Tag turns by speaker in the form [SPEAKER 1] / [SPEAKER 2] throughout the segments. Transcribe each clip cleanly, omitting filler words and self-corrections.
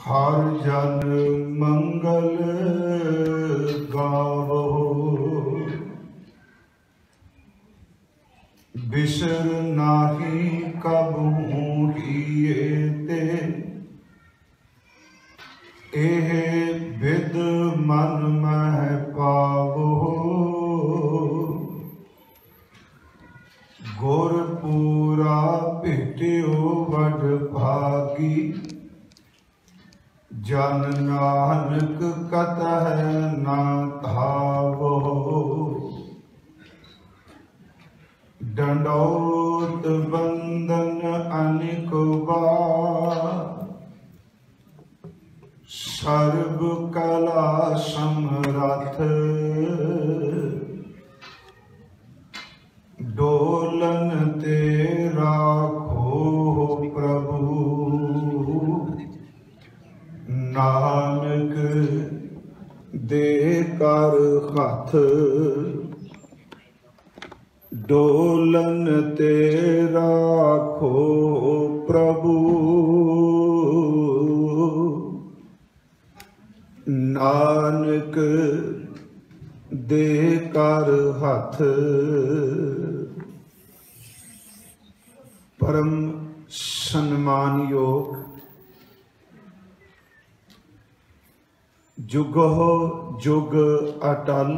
[SPEAKER 1] हर जन मंगल गावो, बिसर नाही कबहू हिए ते। एह बिद मन मह पावो, गुर पूरा भेटियो वड भागी। जन नानक कतह न धावो, दंडौत बंदन अनेक बार। सर्व कला समरथ, डोलन ते राखो प्रभु। नानक दे कर हथ, डोलन ते राखो प्रभु। नानक दे कर हथ। परम सम्मान योग जुगो जुग अटल,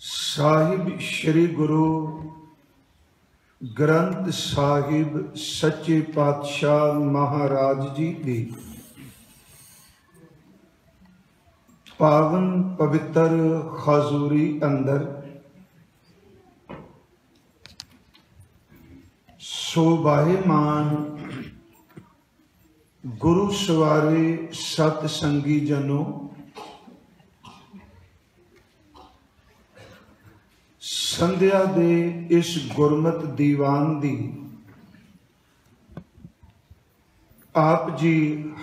[SPEAKER 1] साहिब श्री गुरु ग्रंथ साहिब सच्चे पातशाह महाराज जी दी पावन पवित्र हजूरी अंदर शोभायमान गुरु सवारे सतसंगी जनों, संध्या दे इस गुरमत दीवान दी आप जी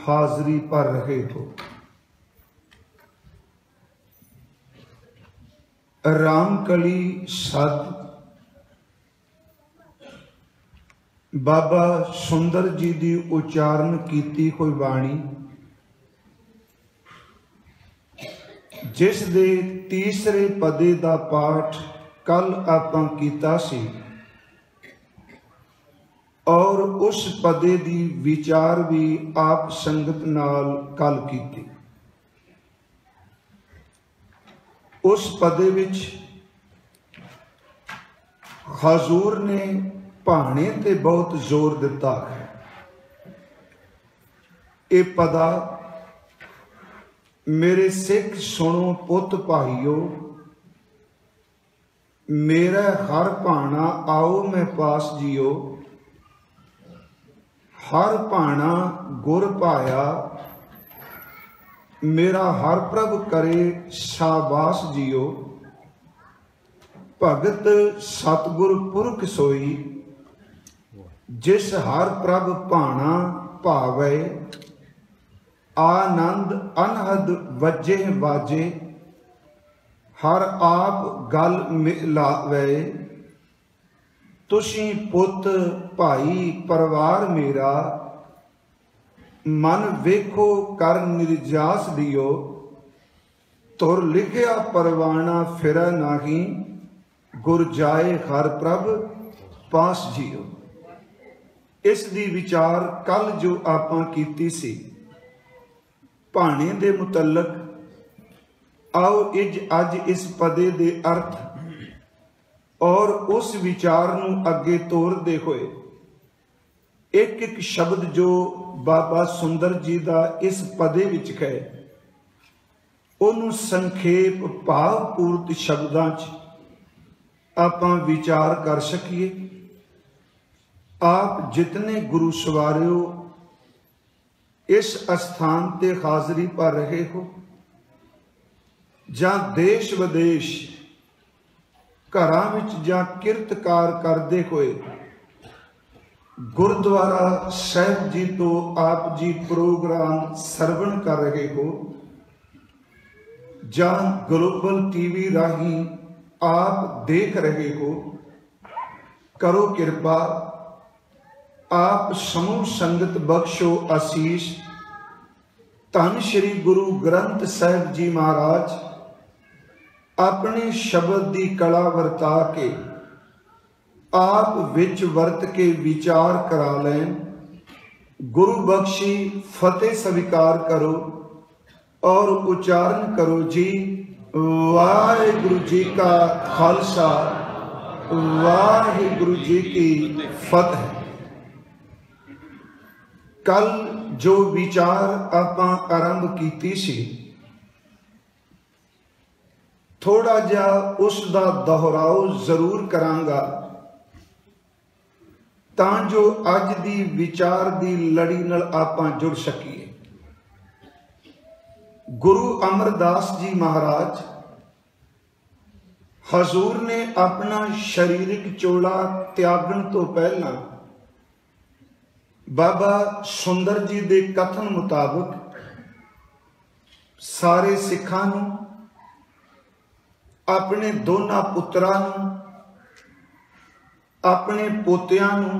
[SPEAKER 1] हाजरी पर रहे हो। रामकली सद बाबा सुंदर जी दी उच्चारण कीती कोई बाणी, जिस दे तीसरे पदे दा पाठ कल आपां कीता सी और उस पदे दी विचार भी आप संगत नाल कल कीती। उस पदे विच हजूर ने भाणे ते बहुत जोर दिता है। ये पदा मेरे सिख सुनो पुत भाईओ, मेरा हर भाणा आओ मैं पास जियो। हर भाणा गुर पाया, मेरा हर प्रभ करे शाबाश जियो। भगत सतगुर पुरख सोई, जिस हर प्रभ भाणा भावे। आनंद अनहद वजे बाजे, हर आप गल मिलावे। तुसी पुत भाई परिवार मेरा, मन वेखो कर निर्जास दियो। तुर लिखिया परवाना फिर नाही, गुर जाए हर प्रभ पास जियो। इस दी विचार कल जो आपां कीती सी भाणे दे मुतलक, आओ अज इस पदे दे अर्थ और उस विचार नूं अगे तोरदे होए एक एक शब्द जो बाबा सुंदर जी दा इस पदे विच है उन्होंने संखेप भावपूर्त शब्दां च आपां विचार कर सकीए। आप जितने गुरु सवारिओ इस स्थान ते हाजरी पर रहे हो, जां देश विदेश घरां विच जां किरतकार करदे होए गुरुद्वारा साहिब जी तो आप जी प्रोग्राम सरवण कर रहे हो, जां ग्लोबल टीवी राही आप देख रहे हो, करो कृपा आप समूह संगत बख्शो आशीष। धन श्री गुरु ग्रंथ साहिब जी महाराज अपने शब्द की कला वरता के आप विच वर्त के विचार करा लैन। गुरु बख्शी फतेह स्वीकार करो और उच्चारण करो जी। वाहिगुरु जी का खालसा, वाहिगुरु जी की फतेह। कल जो विचार आपां आरंभ कीती सी, थोड़ा जा उसका दोहराव जरूर करांगा तां जो अज दी विचार दी लड़ी नाल आपां जुड़ सकीए। गुरु अमरदास जी महाराज हजूर ने अपना शरीरिक चोला त्यागण तो पहला बाबा सुंदर जी दे कथन मुताबिक सारे सिखां नूं, अपने दोनों पुत्रां नूं, अपने पोतियां नूं,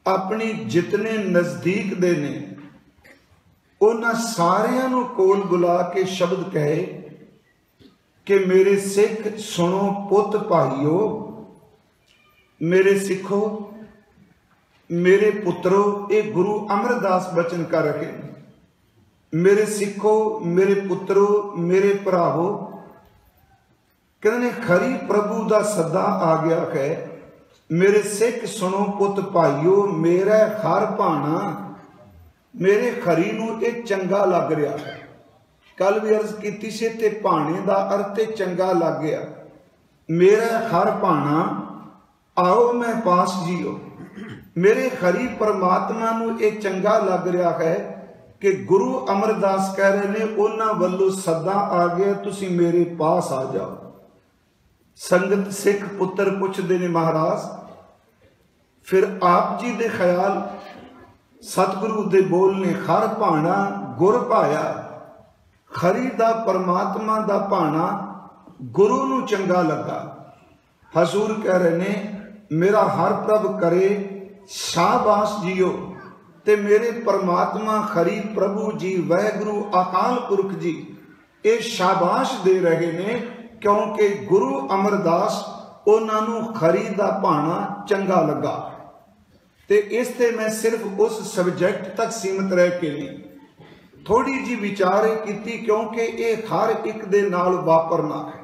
[SPEAKER 1] अपनी जितने नजदीक दे ने उन्हां सारियां नूं कोल बुला के शब्द कहे कि मेरे सिख सुनो पुत भाईओ, मेरे सिखो, मेरे पुत्रो। ये गुरु अमरदास बचन कर रहे हैं। मेरे सिखो, मेरे पुत्रो, मेरे भरावो, कहने खरी प्रभु का सदा आ गया है। मेरे सिख सुनो पुत भाईओ, मेरा हर भाना मेरे खरी नूं ये चंगा लग रहा है। कल भी अर्ज की से ते भाने का अर्थ चंगा लग गया। मेरा हर भाना आओ मैं पास जियो। मेरे खरी परमात्मा नूं ये चंगा लग रहा है कि गुरु अमरदास कह रहे ने उन्हां वल्लों सदा आ गया, तुसी मेरे पास आ जाओ। संगत सिख पुत्र पुछदे ने महाराज, फिर आप जी दे ख्याल सतगुरु दे बोल ने हर भाना गुर भाया। खरी दा परमात्मा दा भाना गुरु नूं चंगा लगा। हजूर कह रहे ने मेरा हर प्रभ करे शाबाश जियो। ते मेरे परमात्मा खरी प्रभु जी वाहिगुरु अकाल पुरख जी ये शाबाश दे रहे ने, क्योंकि गुरु अमरदास उन्होंने खरी दा भाना चंगा लगा। ते इस ते मैं सिर्फ उस सबजैक्ट तक सीमित रह के नहीं थोड़ी जी विचार की, क्योंकि ये हर एक दे नाल वापरना है।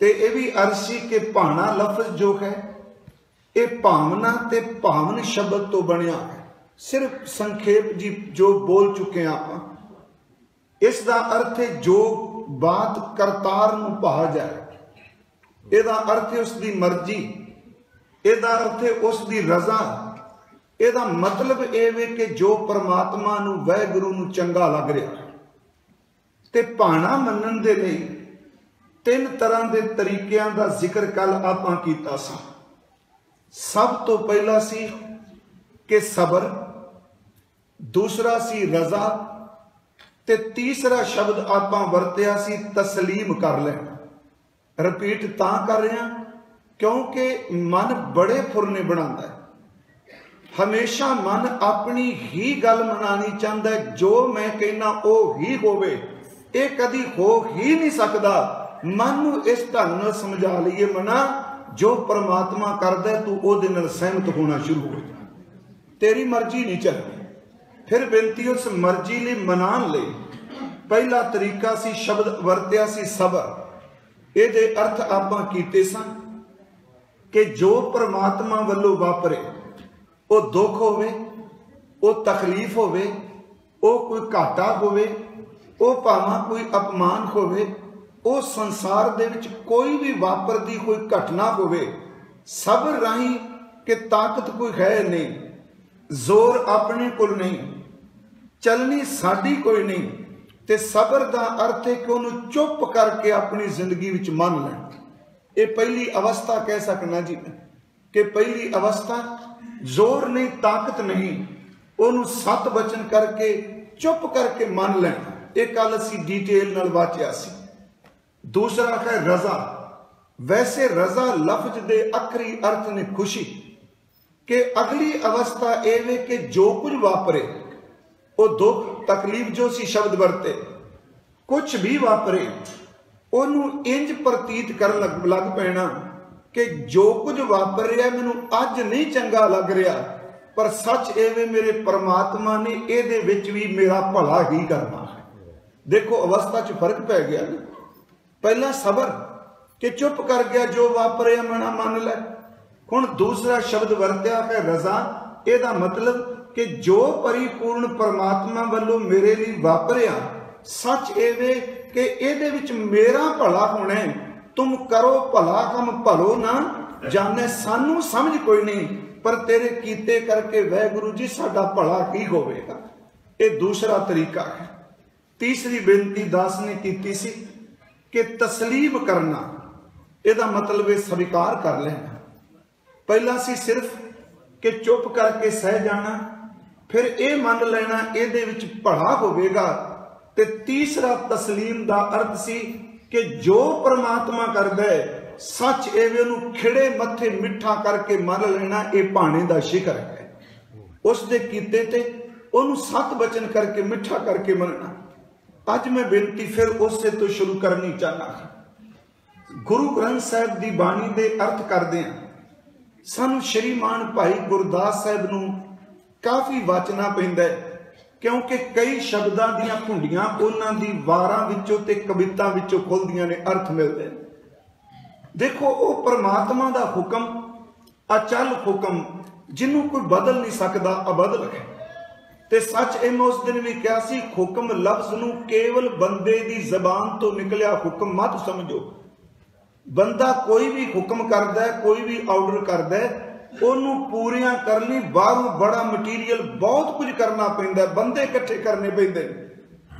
[SPEAKER 1] ते ये भी अरसी के भाना लफ्ज जो है ये भावना ते भावन शब्द तो बनया है। सिर्फ संखेप जी जो बोल चुके हैं आप, इसका अर्थ है जो बात करतार नूं पा जाए। ਇਹਦਾ अर्थ है उसकी मर्जी, ਇਹਦਾ अर्थ है उसकी रजा। ਇਹਦਾ मतलब ਇਹ ਵੇ कि जो परमात्मा नूं वाहिगुरू नूं चंगा लग रहा। ते भाना मनण दे लई तीन तरह के तरीकों का जिक्र कल आपां कीता सा। सब तो पहला सी कि सबर, दूसरा सी रजा, ते तीसरा शब्द आपां वरतिया सी तस्लीम कर लेना। रिपीट तां कर रहे हैं क्योंकि मन बड़े फुरने बनाता है। हमेशा मन अपनी ही गल मनानी चाहता है, जो मैं कहना वो ही होवे। ये कदी हो ही नहीं सकता। मन नूं इस ढंग नाल समझा लईए, मना जो परमात्मा करदा है तू उहदे नाल सहमत होना शुरू हो जा, तेरी मर्जी नहीं चलती। फिर बेनती उस मर्जी लई मनाण लई पहला तरीका सी शब्द वरतिया सी सबर। इहदे अर्थ आपां कीते सन कि जो परमात्मा वल्लों वापरे, वो दुख होवे, वो तकलीफ होवे, वो कोई घाटा होवे, वो भावां कोई अपमान होवे, वो संसार दे विच कोई भी वापरदी कोई घटना होवे, सबर राही कि ताकत कोई है नहीं, जोर अपने कोल नहीं, चलनी साडी कोई नहीं। ते सबर का अर्थ है कि उन्होंने चुप करके अपनी जिंदगी विच मान लेना। ये पहली अवस्था कह सकना जी कि पहली अवस्था जोर नहीं, ताकत नहीं, उन्होंने सत वचन करके चुप करके मान लेना। एक गल असीं डिटेल नाल वाचिया सी। दूसरा है रजा। वैसे रजा लफ्ज दे आखिरी अर्थ ने खुशी, कि अगली अवस्था एवे कि जो कुछ वापरे वो दुख तकलीफ जो सी शब्द वरते कुछ भी वापरे ओनू इंज प्रतीत कर लग पैना कि जो कुछ वापर रहा मैनू अज नहीं चंगा लग रहा, पर सच एवे मेरे परमात्मा ने एदे विच भी मेरा भला ही करना है। देखो अवस्था च फर्क पै गया ना। पहला सबर कि चुप कर गया, जो वापरिया मना मान लै। हुण दूसरा शब्द वरत्या है रजा। एदा मतलब कि जो परिपूर्ण परमात्मा वालों मेरे लिए वापरिया सच एवे कि एदे विच मेरा भला होना है। तुम करो भला हम भलो ना जाने, सानू समझ कोई नहीं, पर तेरे कीते करके वाहिगुरू जी साडा भला ही होवेगा। ये दूसरा तरीका है। तीसरी बेनती दास ने की सी कि तस्लीम करना, एदा मतलब है स्वीकार कर लेना। पहला सी सिर्फ कि चुप करके सह जाना, फिर ये मान लेना एदे विच भला होवेगा। ते तीसरा तस्लीम दा अर्थ सी कि जो परमात्मा करदा है सच एवे नूं खिड़े मत्थे मिठा करके मान लेना, ये भाणे दा शिखर है। उस दे कीते ते ओनू सत बचन करके मिठा करके मनना। अज मैं बेनती फिर उससे तो शुरू करनी चाहना। गुरु ग्रंथ साहिब की बाणी दे अर्थ करदे हां। सानू श्रीमान भाई गुरदास साहिब नूं काफ़ी वाचना पैंदा है, क्योंकि कई शब्दां दीयां भुंडियां उन्हां दी वारां विचों ते कवितां विचों खुलदियां ने, अर्थ मिलदे ने। देखो वो परमात्मा दा हुक्म अचल हुक्म जिन्हों कोई बदल नहीं सकता, अबदल है। ते सच मैं उस दिन भी कहा सी, हुक्म लफ्ज नूं केवल बंदे दी जबान तो निकलिया हुक्म मत समझो। बंदा कोई भी हुक्म करदा है, कोई भी ऑर्डर करदा है, ओनू पूरियां करनी बाहरों बड़ा मटीरियल बहुत कुछ करना पैंदा है, बंदे इकट्ठे करने पैंदे।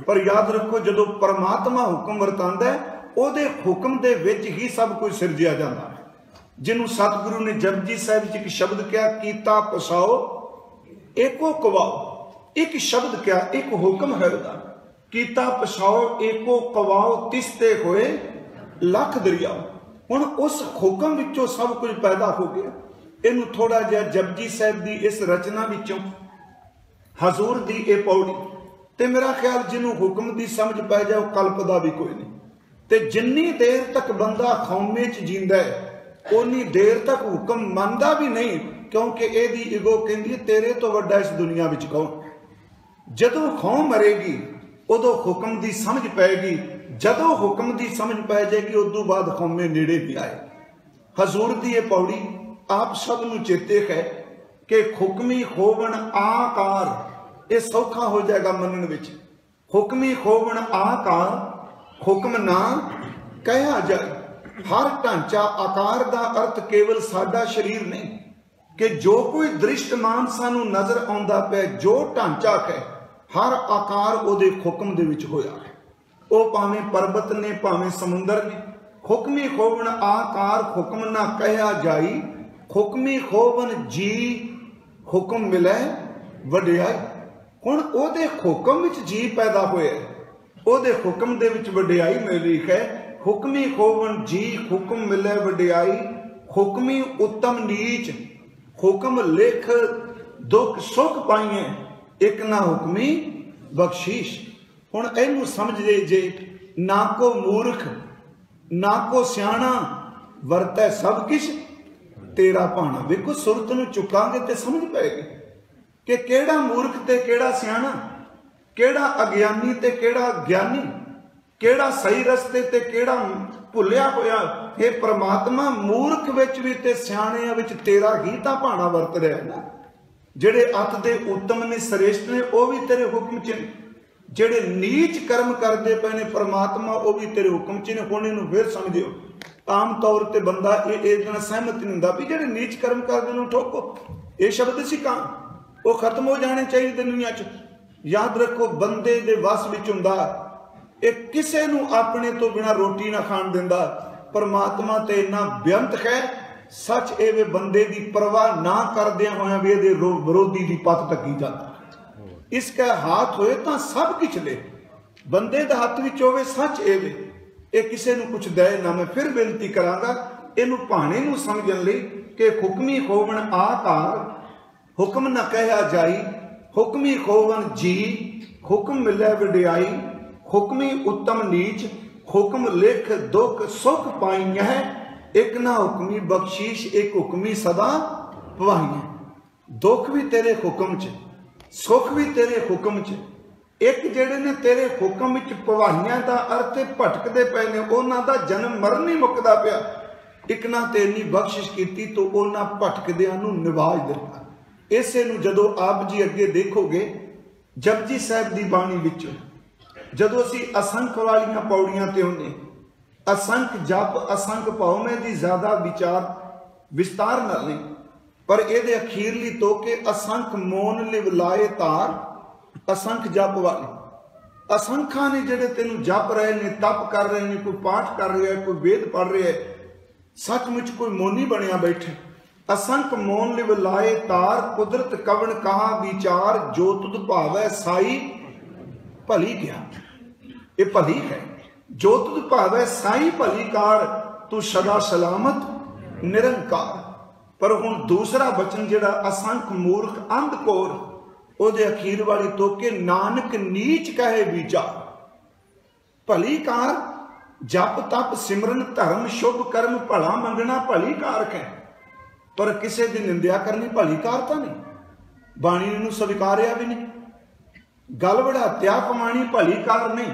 [SPEAKER 1] पर याद रखो जदों परमात्मा हुक्म वरतांदा है ਉਹਦੇ हुक्म दे विच ही सब कुछ सिरजिया जाता है। जिन्हों सतगुरु ने जपजी साहिब च एक शब्द क्या कीता पसाओ एको कवाओ, एक शब्द क्या एक हुक्म है उसका, कीता पसाओ एको कवाओ तिसते होए लख दरियाओ। हुण उस हुक्म विचों सब कुछ पैदा हो गया। इनू थोड़ा जिहा जपजी साहिब की इस रचना विचों हजूर की यह पौड़ी ते मेरा ख्याल जिन्हों हुक्म की समझ पै जाए वह कल्पदा भी कोई नहीं। ते जिन्नी देर तक बंदा खौमे च जींदा है उन्नी देर तक हुक्म मनदा भी नहीं, क्योंकि एदी इगो कहंदी तेरे तो वड्डा इस दुनिया विच कौन। जदों खौम मरेगी उदों हुक्म की समझ पैगी, जदों हुक्म की समझ पै जाएगी उदों बाद खौमे नेड़े भी आए। हजूर की यह पौड़ी आप सब नूं चेते है कि हुक्मी होवण आकार, ये सौखा हो जाएगा मनन विच। हुक्मी होवण आकार हुक्म ना कहा जाए। हर ढांचा आकार का अर्थ केवल साडा शरीर नहीं, कि जो कोई दृष्टमान सानू नजर आउंदा पे जो ढांचा है हर आकार उहदे हुक्म दे विच होया है। वो भावें पर्वत ने भावें समुंदर ने। हुक्मी होवन आकार हुक्म ना कहा जाई, हुक्मी होवन जी हुक्म मिले वडियाई। हुण ओहदे हुक्म विच जी पैदा होया, ओहदे हुक्म दे विच वडियाई मिल रही है। हुक्मी होवन जी हुक्म मिले वडियाई, हुक्मी उत्तम नीच हुक्म लिख दुख सुख पाइए, एक ना हुक्मी बख्शीश। हुण इहनूं समझ जे ना को मूर्ख ना को सियाणा वरतै सब किश तेरा भाणा। देखो सुरत नूं चुकांगे ते समझ पैगी कि केड़ा मूर्ख ते केड़ा सियाणा, केड़ा अज्ञानी ते केड़ा ज्ञानी, केड़ा सही रस्ते ते केड़ा भुलिया होया। हे परमात्मा मूर्ख विच भी ते सियाणियां विच तेरा ही तां भाणा वरत रहा है ना। जिहड़े अत दे उत्तम ने श्रेष्ठ ने वो भी तेरे हुक्म च ने, जिहड़े नीच कर्म करते पे ने परमात्मा वो भी तेरे हुक्म च ने। हुण इहनूं फिर समझिओ, आम तौर पर बंदा इस नाल सहमत नहीं हुंदा भी जिहड़े नीच कर्म करदे ने ठोको। ये शब्द सी कहां वो खत्म हो जाने चाहिए दुनिया च। याद रखो बंदे दे वस विच हुंदा, एक किसे नूं अपने तो बिना रोटी ना खाण दिंदा। परमात्मा ते इन्ना बेअंत है, सच एवे बंदे दी परवाह ना करदियां होयां भी इहदे विरोधी दी पत टकी जाता। इसका हाथ होए तां सब किछ ले, बंदे दे हत्थ विच होवे सच एवे ये किसे नूं कुछ दे ना। मैं फिर बेनती करांगा इहनूं भाणे नूं समझण लई कि हुक्मी होवण आकार हुक्म न कहा जाई, हुक्मी खोवन जी, हुक्म मिले वडियाई, हुक्मी उत्तम नीच, हुक्म लिख दुख सुख पाई है, एक ना हुक्मी बख्शीश, एक हुक्मी सदा पवाई है। दुख भी तेरे हुक्म च, सुख भी तेरे हुक्म च, एक जेड़े ने तेरे हुक्म विच पवाइयां दा अर्थ भटकदे पे ने, उन्हां दा जन्म मरण नहीं मुकदा पिया। एक ना तेरी बख्शिश कीती तो उन्हां भटकदियां नूं निवाज दिता। इसे नूं जदों आप जी अगे देखोगे जपजी साहिब दी बाणी विचों, जदों असीं असंख वालियां पौड़ियां ते हुंदे, असंख जप असंख भावमें दी ज्यादा विचार विस्तार नाल नहीं, पर इहदे अखीरली तो के असंख मोन लिवलाए तार, असंख जप वाले असंखा ने जेडे तेन जप रहे ने, तप कर रहे हैं, कोई पाठ कर रहा है, कोई वेद पढ़ रहा है, सचमुच कोई मोनी बनया बैठे। असंख मोन लिवलाए तार, कुदरत कवन कहा विचार, जो तुद भावै साई भली गया। ये भली है, जो तुद भावै साई भली कार, तू सदा सलामत निरंकार। पर हुण दूसरा बचन जेड़ा असंख मूर्ख अंधकोर, ओदे अखीर वाली तोके नानक नीच कहे विचार। भली कार जप तप सिमरन धर्म शुभ कर्म भला मंगना भली कारक है, पर किसी की निंदा करनी भली कारता नहीं। बाणी नूं स्वीकारिया भी नहीं, गल बढ़ात्या पमाणी भली कार नहीं,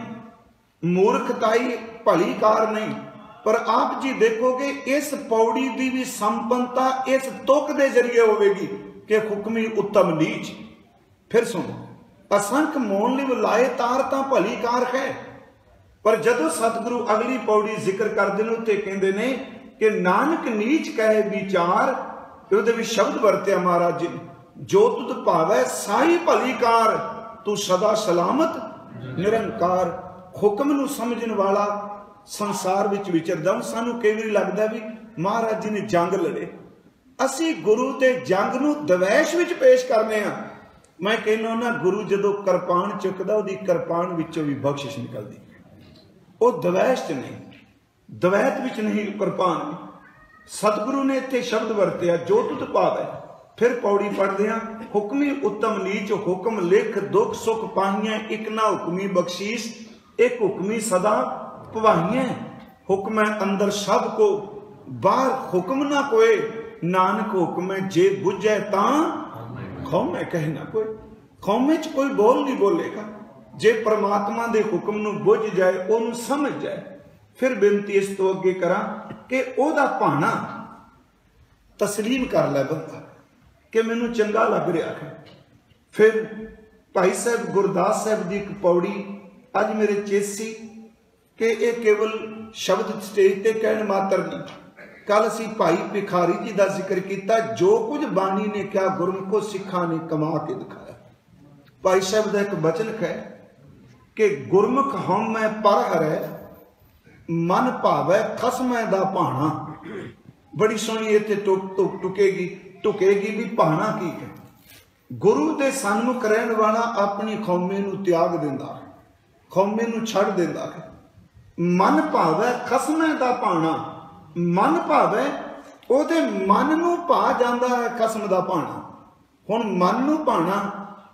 [SPEAKER 1] मूर्खताई भली कार नहीं। पर आप जी देखोगे इस पौड़ी की भी संपन्नता इस तुक के जरिए होगी कि हुक्मी उत्तम नीच। फिर सुनो, असंख मोन लिव लाए तार तां भली कार है, पर जदों सतगुरु अगली पौड़ी जिक्र करते हैं उत्ते कहते ने कि नानक नीच कहे विचार, उहदे विच शब्द वरत्या महाराज जी, जो तुद भावै साई भली कार, तू सदा सलामत निरंकार। हुक्म नूं समझण वाला संसार विच विचरदा। सानू कई वारी लगदा भी महाराज जी ने जंग लड़े, असी गुरु ते जंग नूं दवैश विच पेश करने आ। मैं कहना ना, गुरु जदों किरपान चुकदा उहदी किरपान विचों भी बख्शिश निकलदी, वो दवैश च नहीं, दवैत विच नहीं, किरपान। सतगुरु ने इत्थे शब्द वरतिया, जो तुद भावै। फिर पौड़ी पढ़दे आ, हुक्मी उत्तम नीच, हुक्म लिख दुख सुख पाहियां, एक ना हुक्मी बख्शीश, एक हुक्मी सदा पवाइयां। हुक्म अंदर सब को, बाहर हुक्म ना कोई, नानक हुक्म जे बुझे तां खौमे कहे ना कोई। खौमे च कोई बोल नहीं बोलेगा जे परमात्मा दे हुक्म नूं बुझ जाए, ओनूं समझ जाए। फिर बेनती इस तो अगे करा कि ओदा भाना तस्लीम कर लै बंदा कि मैनूं चंगा लग रहा है। फिर भाई साहब गुरदास साहब की एक पौड़ी अज मेरे चेसी कि यह केवल शब्द स्टेज पर कहण मात्र नहीं। कल असी भाई भिखारी जी का जिक्र किया, जो कुछ बाणी ने क्या गुरमुखो सिखा ने कमा के दिखाया। भाई साहब का एक वचन है कि गुरमुख हम मैं पर हरै, मन भावै खसमै दा भाणा। बड़ी सोहनी इत्थे टुकेगी भी भाणा की है। गुरु के सन्मुख रहन वाला अपनी खौमे नूं त्याग दिंदा, खौमे नूं छड़ दिंदा है। मन भावै खसमै दा भाणा, मन भावै ओहदे मन नूं भा जांदा है खसम दा भाणा। हुण मन नूं भाणा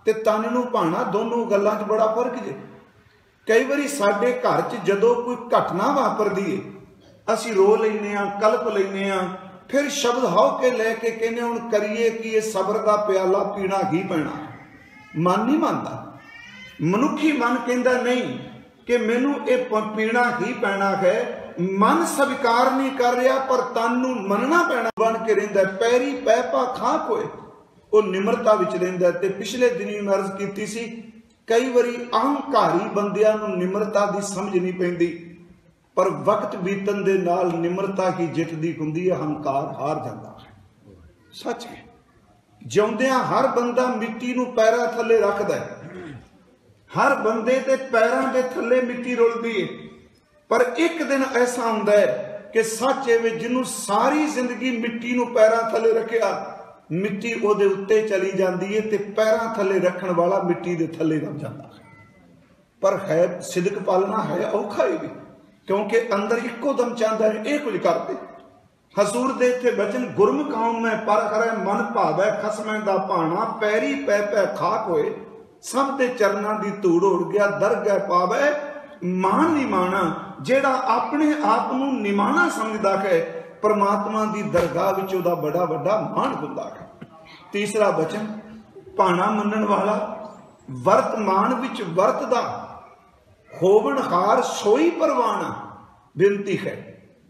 [SPEAKER 1] ते तन नूं भाणा दोनों गल्लां 'च बड़ा फर्क जे। कई बारी साडे घर 'च जदों कोई घटना वापरदी है, असीं रो लैने आ, कलप लैने आ, फिर शब्द हाउ के लैके कहने हुण करिए कि यह सबर का प्याला पीना ही पैना। मन नहीं मानता, मनुखी मन कहता नहीं कि मैनू ये पीना ही पैना है। मन स्वीकार नहीं कर रहा, पर तन नूं मनना पैना बन के रहिंदा। पैरी पैपा खा कोए वो निमरता विच रहिंदा। ते पिछले दिनी मैं अर्ज कीती सी, कई बारी अहंकारी बंदियां नूं निमरता दी समझ नहीं पैंदी, पर वक्त बीतन दे नाल निमरता ही जितदी हुंदी है, अहंकार हार जाता है। सच है, जिउंदियां हर बंदा मिट्टी नूं पैरां थल्ले रखदा है, हर बंदे दे पैरां दे थल्ले मिट्टी रुलदी है। पर एक दिन ऐसा हुंदा है कि सच है जिन्हों सारी जिंदगी मिट्टी नूं पैरां थल्ले रखिया, मिट्टी उहदे उत्ते चली जाती है ते पैरां थल्ले रखण वाला मिट्टी दे थल्ले रह जाता है। पर है सिदक पालना है औखा ही भी, क्योंकि अंदर इको दम चाहता है ये कुछ कर दे, हसूर दे इत्थे बचन गुरमुख आऊं मैं पर करे मन भावै खसमै दा भाणा पैरी पै पै खाक होए सब दे चरनां दी धूड़ उड़ गया दरगह पावै मान निमाणा। जेड़ा अपने आप नूं निमाणा समझदा है परमात्मा दी दरगाह विच उहदा बड़ा वड्डा मान हुंदा है। तीसरा वचन भाणा मनण वाला वर्तमान विच वरतदा होवनहार सोई परवाना। बेनती है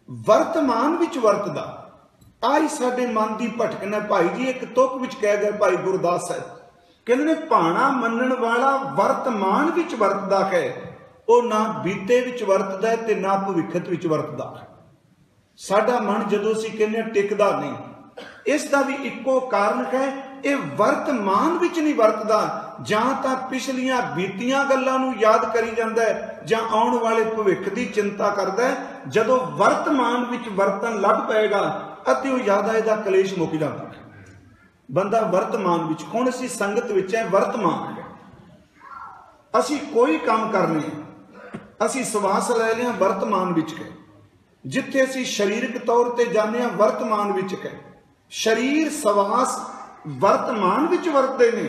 [SPEAKER 1] वर्तमान विच वरतदा। आई साडे मन की भटकन है भाई जी। एक तुक विच कह गए भाई गुरदास है कहते ने भाणा मनण वाला वर्तमान विच वरतदा है वह ना बीते विच वरतदा है ते ना भविखत विच वरतदा है। साडा मन जदों असीं कहने टिकदा नहीं इसका भी इक्को कारण है ये वर्तमान विच नहीं वरतदा। जां तां पिछलियां बीतियां गल्लां नूं याद करी जांदा है जां आउण वाले भविख दी चिंता करदा है। जदों वर्तमान विच वरतन लग पएगा अते वो याद आएगा कलेश मुक जाता है। बंदा वर्तमान विच हुण असीं संगत विच है वर्तमान है असीं कोई काम करने असीं सवास ले लिया वर्तमान विच है। जिथे असीं शरीरक तौर पर जाने वर्तमान विच है। शरीर सवास वर्तमान विच वरतदे ने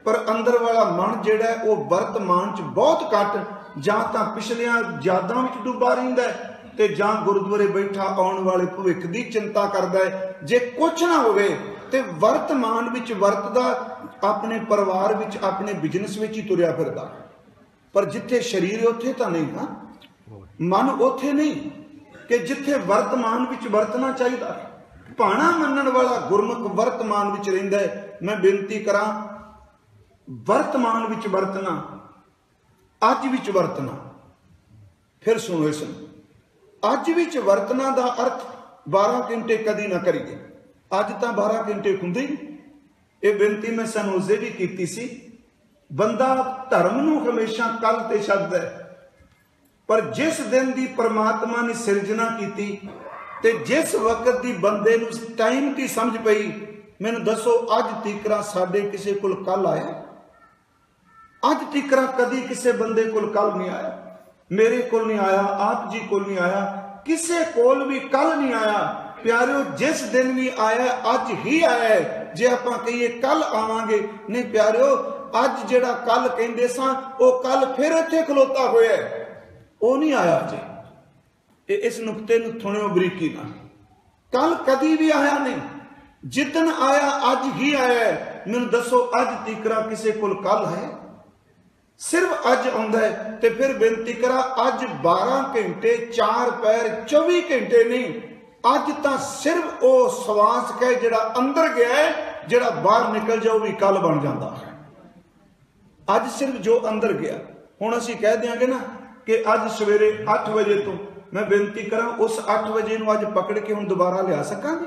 [SPEAKER 1] पर अंदर वाला मन जिहड़ा है वो वर्तमान च बहुत घट जां तां पिछलियां यादां विच डुबा रहिंदा है ते जां गुरुद्वारे बैठा आउण वाले भविख दी चिंता करदा है। जे कुछ ना होवे ते वर्तमान विच वरतदा अपने परिवार विच अपने बिजनेस विच ही तुरिया फिरदा पर जिथे शरीर उत्थे तां नहीं ना मन उत्थे नहीं कि जिथे वर्तमान विच वरतना चाहिए। भाणा मनण वाला गुरमुख वर्तमान विच रहिंदा है। मैं बेनती करां वर्तमान विच वरतना अज विच वरतना। फिर सुनो इसनूं अज विच वरतना दा अर्थ 12 घंटे कदी ना करिए। अज तां 12 घंटे हुंदे ही। ये बेनती मैं सनोजे भी कीती सी। बंदा धर्म नूं हमेशा कल ते छड्डदा है पर जिस दिन दी परमात्मा ने सिरजना की ते जिस वक्त दी बंदे नूं टाइम की समझ पई मैनूं दसो अज तीकरा साडे किसे कोल कल आया? अज तीकरा कदी किसे बंदे कोल कल नहीं आया। मेरे कोल नहीं आया आप जी कोल नहीं आया किसे कोल भी कल नहीं आया। प्यारिओ जिस दिन भी आया अज ही आया है। जे आपां कहिए कल आवांगे नहीं प्यारिओ अज जिहड़ा कल कहिंदे सां ओह कल फिर इत्थे खलोता होया है वो नहीं आया अजे। इस नुकते नूं थोड़े बरीकी ना कल कदी भी आया नहीं। जिदन आया अज ही आया है। मैनूं दसो अज तीकरा किसे कोल कल है? सिर्फ अज आउंदा है। ते फिर बेनती करा अज 12 घंटे 4 पैर 24 घंटे नहीं अज तां सिर्फ वो सवास है जिहड़ा अंदर गया है जिहड़ा बाहर निकल जाओ भी कल बन जाता है। अज सिर्फ जो अंदर गया। हुण असीं कह देंगे ना कि अज सवेरे 8 बजे तो मैं बेनती करा उस 8 बजे नूं अज पकड़ के हुण दोबारा लिया सकांगे?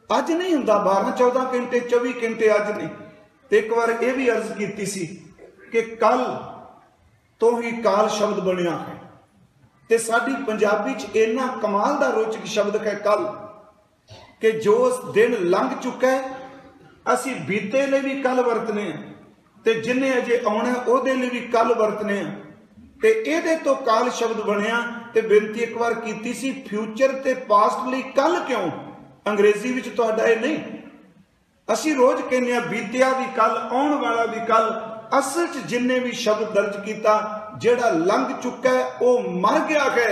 [SPEAKER 1] अज नहीं हुंदा। 12 14 घंटे 24 घंटे अज नहीं। ते एक बार यह भी अर्ज की सी कि कल तो ही काल शब्द बनिया है ते साडी पंजाबी च इन्ना कमाल दा रोचक शब्द है कल कि जो दिन लंघ चुका है असी बीते लिए भी कल वरतने ते जिन्हें अजे आउणा उहदे लिए भी कल वरतने ते इहदे तो काल शब्द बनिया। ते बेनती एक बार कीती सी फ्यूचर ते पास्ट लिए कल क्यों? अंग्रेजी विच तुहाडा इह नहीं। असी रोज कहने बीतिया भी कल आउण वाला भी कल। असल च जिन्हें भी शब्द दर्ज किया जिहड़ा लंघ चुका है वह मर गया है।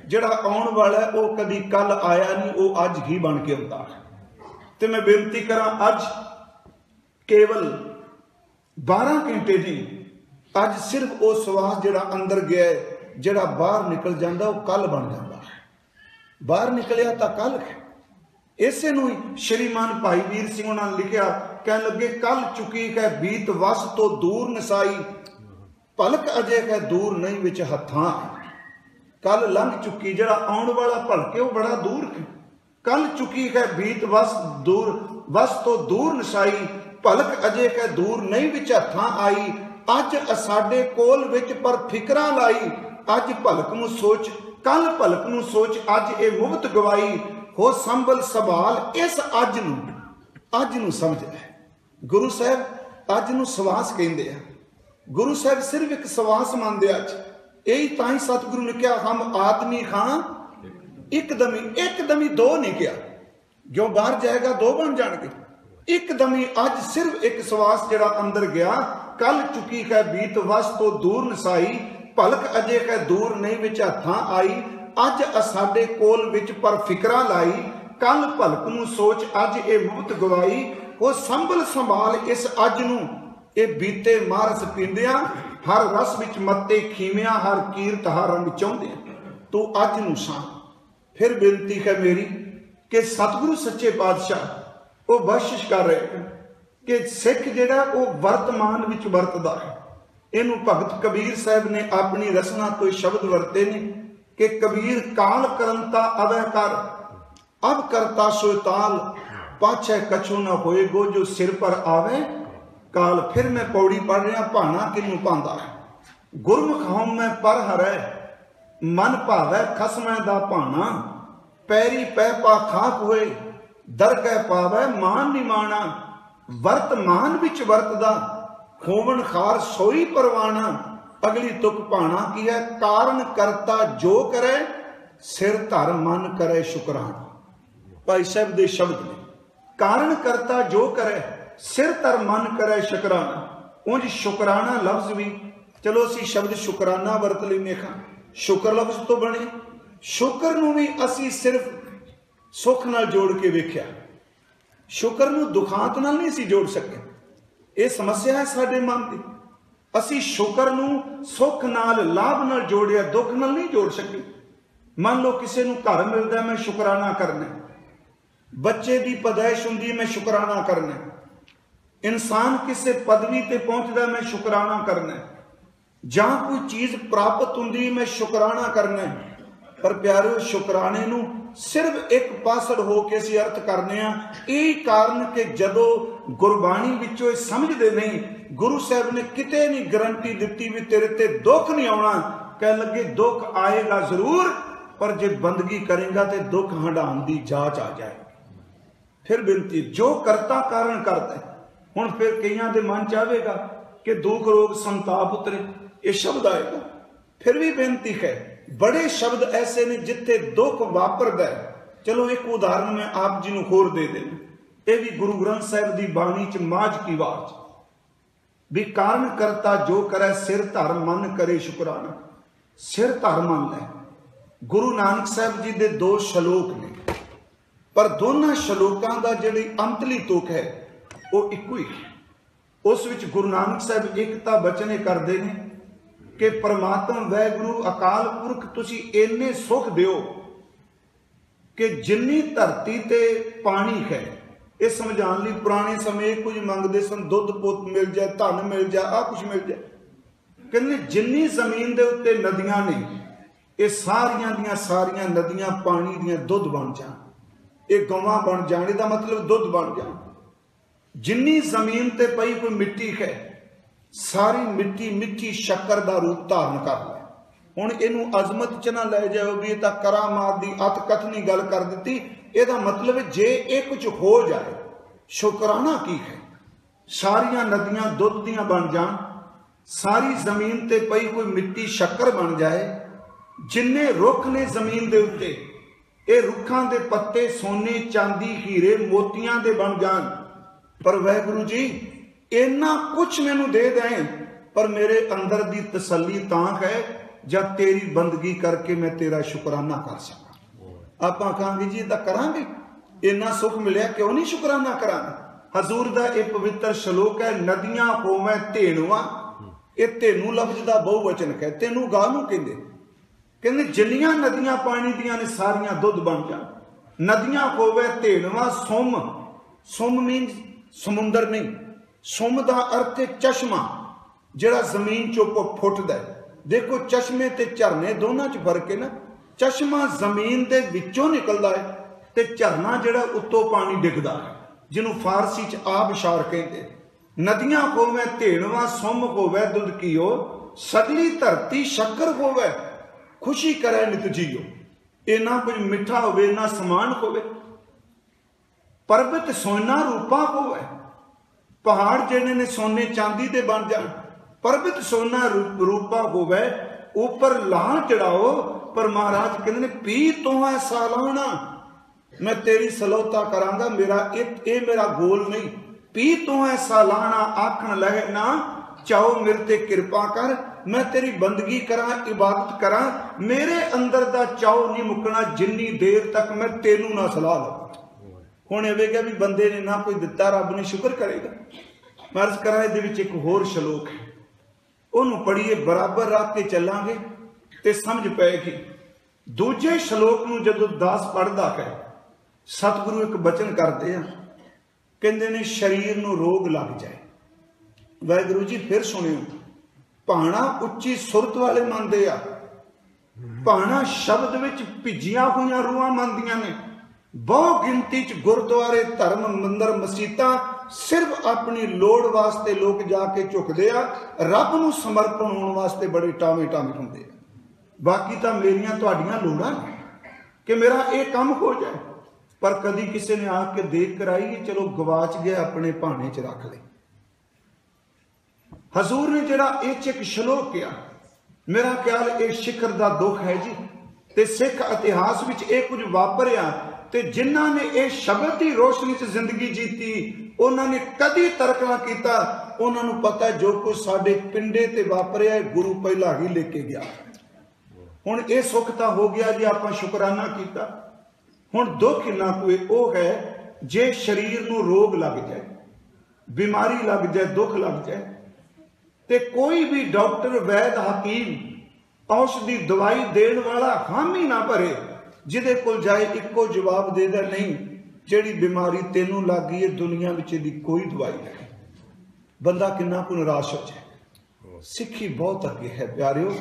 [SPEAKER 1] जिहड़ा आउण वाला है वह कदी कल आया नहीं वह अज ही बन के आउंदा है। ते मैं बेनती करा अज केवल 12 घंटे नहीं अज सिर्फ वो सवास जिहड़ा अंदर गया है जिहड़ा बाहर निकल जाता वह कल बन जाता है। बाहर निकलिया तो कल है। इसे नूं श्रीमान भाई वीर सिंह उन्हां ने लिखिया कह लगे कल चुकी है बीत वस तो दूर नसाई पलक अजे है दूर नहीं विच हत्थां। कल लंघ चुकी जिहड़ा आउण वाला भलके वो बड़ा दूर है। कल चुकी है बीत वस तो दूर नसाई भलक अजे है दूर नहीं विच हत्थां आई। अज साडे कोल विच पर फिकरां लाई अज भलक नूं सोच कल भलक नूं सोच अज ये मुफ्त गवाई हो संभल संभाल इस अज नूं समझ ले। गुरु साहब अज नूं सवास कहंदे आ। गुरु साहब सिर्फ एक सवास मानते अज यही ताई सतगुरु ने कहा हम आदमी खां एकदम ही दो नहीं किया, जो बाहर जाएगा दो बन जाएंगे। एकदम ही अज सिर्फ एक सवास जरा अंदर गया, कल चुकी है बीत वस तो दूर नसाई, भलक अजे है दूर नहीं विच हथां आई, अज असाडे कोल विच पर फिकरा लाई, कल भलक नूं सोच अज ए मुफ्त गवाई, वो संभल संभाल इस अज नूं ए बीते मारस पींदिया, हर रस विच मत्ते खीमिया, हर कीरत हर रंग चाहुंदे, तू अज नूं सां। फिर बेनती है मेरी कि सतगुरु सच्चे पातशाह वो बख्शिश कर रहे हैं कि सिख जिहड़ा वो वर्तमान विच वरतदा है। इनू भगत कबीर साहब ने अपनी रचना तो शब्द वरते ने कि कबीर काल करंता अवै कर, अब करता सो ताल, पाछे कछु न होएगो जो सिर पर आवे काल। फिर मैं पौड़ी पढ़ रहा, भाना किनू भांदा है, गुरमुख हूं मैं पर हरै, मन भावै खसमै दा भाना, पैरी पै पा खाक होए, दरगह पावै मान निमाना, वर्तमान विच वरतदा, होवन खार सोई परवाना, अगली तुक भाना की है, कारण करता जो करे, सिर धर मन करे शुकराना। भाई साहब दे शब्द ने, कारण करता जो करे, सिर धर मन करे शुकराना। उंज शुकराना लफ्ज भी चलो असी शब्द शुकराना वरत लेने खां, शुकर लफ्ज तो बने, शुकर नूं भी असी सिर्फ सुख नाल जोड़ के वेख्या, शुकर नूं दुखांत नाल नहीं सी जोड़ सके। ये समस्या है साडे मन की, असी शुकर नूं सुख नाल लाभ नाल जोड़िया, दुख नाल नहीं जोड़ सके। मान लो किसी नूं घर मिलदा, मैं शुकराना करना, बच्चे की पैदाइश हुंदी मैं शुकराना करना, इंसान किसी पदवी ते पहुंचदा मैं शुकराना करना, जहां कोई चीज प्राप्त हुंदी मैं शुकराना करना। पर प्यारे शुकराने नूं सिर्फ एक पासड़ हो के असीं अर्थ करने आ। यही कारण कि जदों गुरबाणी विचों समझदे नहीं, गुरु साहब ने किते नहीं गारंटी दिती भी तेरे ते दुख नहीं आउणा, कह लगे दुख आएगा जरूर, पर जे बंदगी करेगा तो दुख हंडाण दी जाच आ जाए। फिर बिनती जो करता कारण करता है। हुण फिर कईयां दे मन च आवेगा कि दुख रोग संताप उतरे, ये शब्द आएगा। फिर भी बेनती है, बड़े शब्द ऐसे ने जिथे दुख वापरदा है। चलो एक उदाहरण मैं आप जी नूं होर दे देना, यह भी गुरु ग्रंथ साहिब की बाणी च माझ की वाच भी, कारण करता जो करे, सिर धर मन करे शुकराना। सिर धर मन लै, गुरु नानक साहब जी दे दो श्लोक ने, पर दोनों श्लोकां दा जिहड़ी अंतली तुक है वो इक्को ही है। उस विच गुरु नानक साहब एकता बचने करते हैं कि परमात्मा वैगुरु अकाल पुरख तुसी इन्ने सुख दिओ कि जिन्नी धरती ते पानी है। ये समझाने लई पुराने समय कुछ मंगते सन, दुध पुत मिल जाए, धन मिल जाए, आ कुछ मिल जाए। कहते जिन्नी जमीन दे उत्ते नदियां ने, ये सारियां दियां सारियां नदियां पानी दियां दुध बन जान, ये गवां बन जाण, इहदा मतलब दुध बन जान। जिन्नी जमीन ते पई कोई मिट्टी है, सारी मिट्टी मिठी शक्कर का रूप धारण कर लै। हुण इनू अजमत च ना लै जाओ भी ये तां करामात दी अत कथनी गल कर दी। ਇਹਦਾ मतलब जे ये कुछ हो जाए शुकराना की है। सारिया नदियां दुध दियां बन जान, सारी जमीन ते पई कोई मिट्टी शक्कर बन जाए, जिन्ने रुख ने जमीन दे उत्ते ये रुखां दे पत्ते सोने चांदी हीरे मोतियां दे बन जान, पर वाहिगुरू जी इन्ना कुछ मैनू दे दें पर मेरे अंदर दी तसल्ली तां है जब तेरी बंदगी करके मैं तेरा शुकराना कर सका। आप कहांगे जी तां करांगे, इन्ना सुख मिलिया क्यों नहीं शुकराना करांगे। हजूर दा एक पवित्र श्लोक है, नदियां होवे धेनुआ, ये धेनु लफ्ज दा बहुवचन है, तेनू गा नू कहंदे, कहंदे जिन्नियां नदियां पानी दियां ने सारियां दुध बन जान। नदियां होवे धेनुआ, सुम, सुम मीन समुंदर नहीं, सुम दा अर्थ है चश्मा जिहड़ा जमीन चों फुटदा है। देखो चश्मे ते झरने दोनों च फर्क है ना, चश्मा जमीन दे विचों निकलदा है ते झरना जिहड़ा उत्तों पानी डिगदा है, जिन्हों फारसी च आबशार कहते। नदियां होवे धेनुआ, सुम होवे दुध कीओ, सगली धरती शक्कर होवे, खुशी करे नित जियो। इना कुछ मिठा होवे ना समान होवे, पर्वत सोना रूपा होवे, पहाड़ जिहड़े ने सोने चांदी दे बन जाण, पर्वत सोना रूपा होवे, ऊपर लाल चढ़ाओ पर महाराज कहते ने पी तो है सालाना मैं तेरी सलोता करांगा, मेरा ये मेरा गोल नहीं। पी तो है सालाना आखन लगे ना चाहो मेरे ते कृपा कर, मैं तेरी बंदगी करा इबादत करा, मेरे अंदर दा चाहो नहीं मुकना जिन्नी देर तक मैं तेनू ना सलाह लवां। हुण एवेगा भी बंदे ने ना कोई दिता रब ने शुक्र करेगा। मैं अर्ज करा इहदे विच एक होर श्लोक है, उन्होंने पढ़िए बराबर रख के चलांगे ते समझ पैगी। दूजे श्लोक नूं जदों दास पढ़दा है सतगुरु एक बचन करते हैं, कहंदे ने शरीर नूं रोग लग जाए। वाहिगुरु जी फिर सुनियो, भाणा उच्ची सुरत वाले मनदे आ, भाणा शब्द विच भिजिया हुई रूहां मनदियां ने। बहु गिनती च गुरुद्वारे धर्म मंदिर मसीतां सिर्फ अपनी लोड़ वास्ते लोग जाके झुकदे आ, रब नूं समर्पण होने वास्ते बड़े टावे टावे हुंदे आ। बाकी तां मेरियां तुहाडियां लोड़ां कि मेरा ये काम हो जाए, पर कदी किसी ने आके देख कराई चलो गवाच गया अपने भाने च रख ले। हजूर ने जिहड़ा एक श्लोक किया, मेरा ख्याल ये शिखर दा दुख है जी। ते सिख इतिहास विच ये कुछ वापरिया ते जिन्हां ने ये शब्द की रोशनी च जिंदगी जीती उन्होंने कदी तर्क ना किया। उन्होंने पता जो कुछ साडे पिंडे ते वापरिया गुरु पहला ही लेके गया। हुण ये सुख तो हो गया जी, आपां शुकराना किया। हुण दुख इन्ना कोई वो है जे शरीर नूं रोग लग जाए, बीमारी लग जाए, दुख लग जाए ते कोई भी डॉक्टर वैद हकीम औषधि दवाई देने वाला हामी ना भरे, जिदे कोल जाए इको जवाब दे दे नहीं जेड़ी बीमारी तेनू लग गई है दुनिया विच दी कोई दवाई नहीं। बंदा किन्ना को निराश हो जाए। सिक्खी बहुत अगे है प्यारिओ,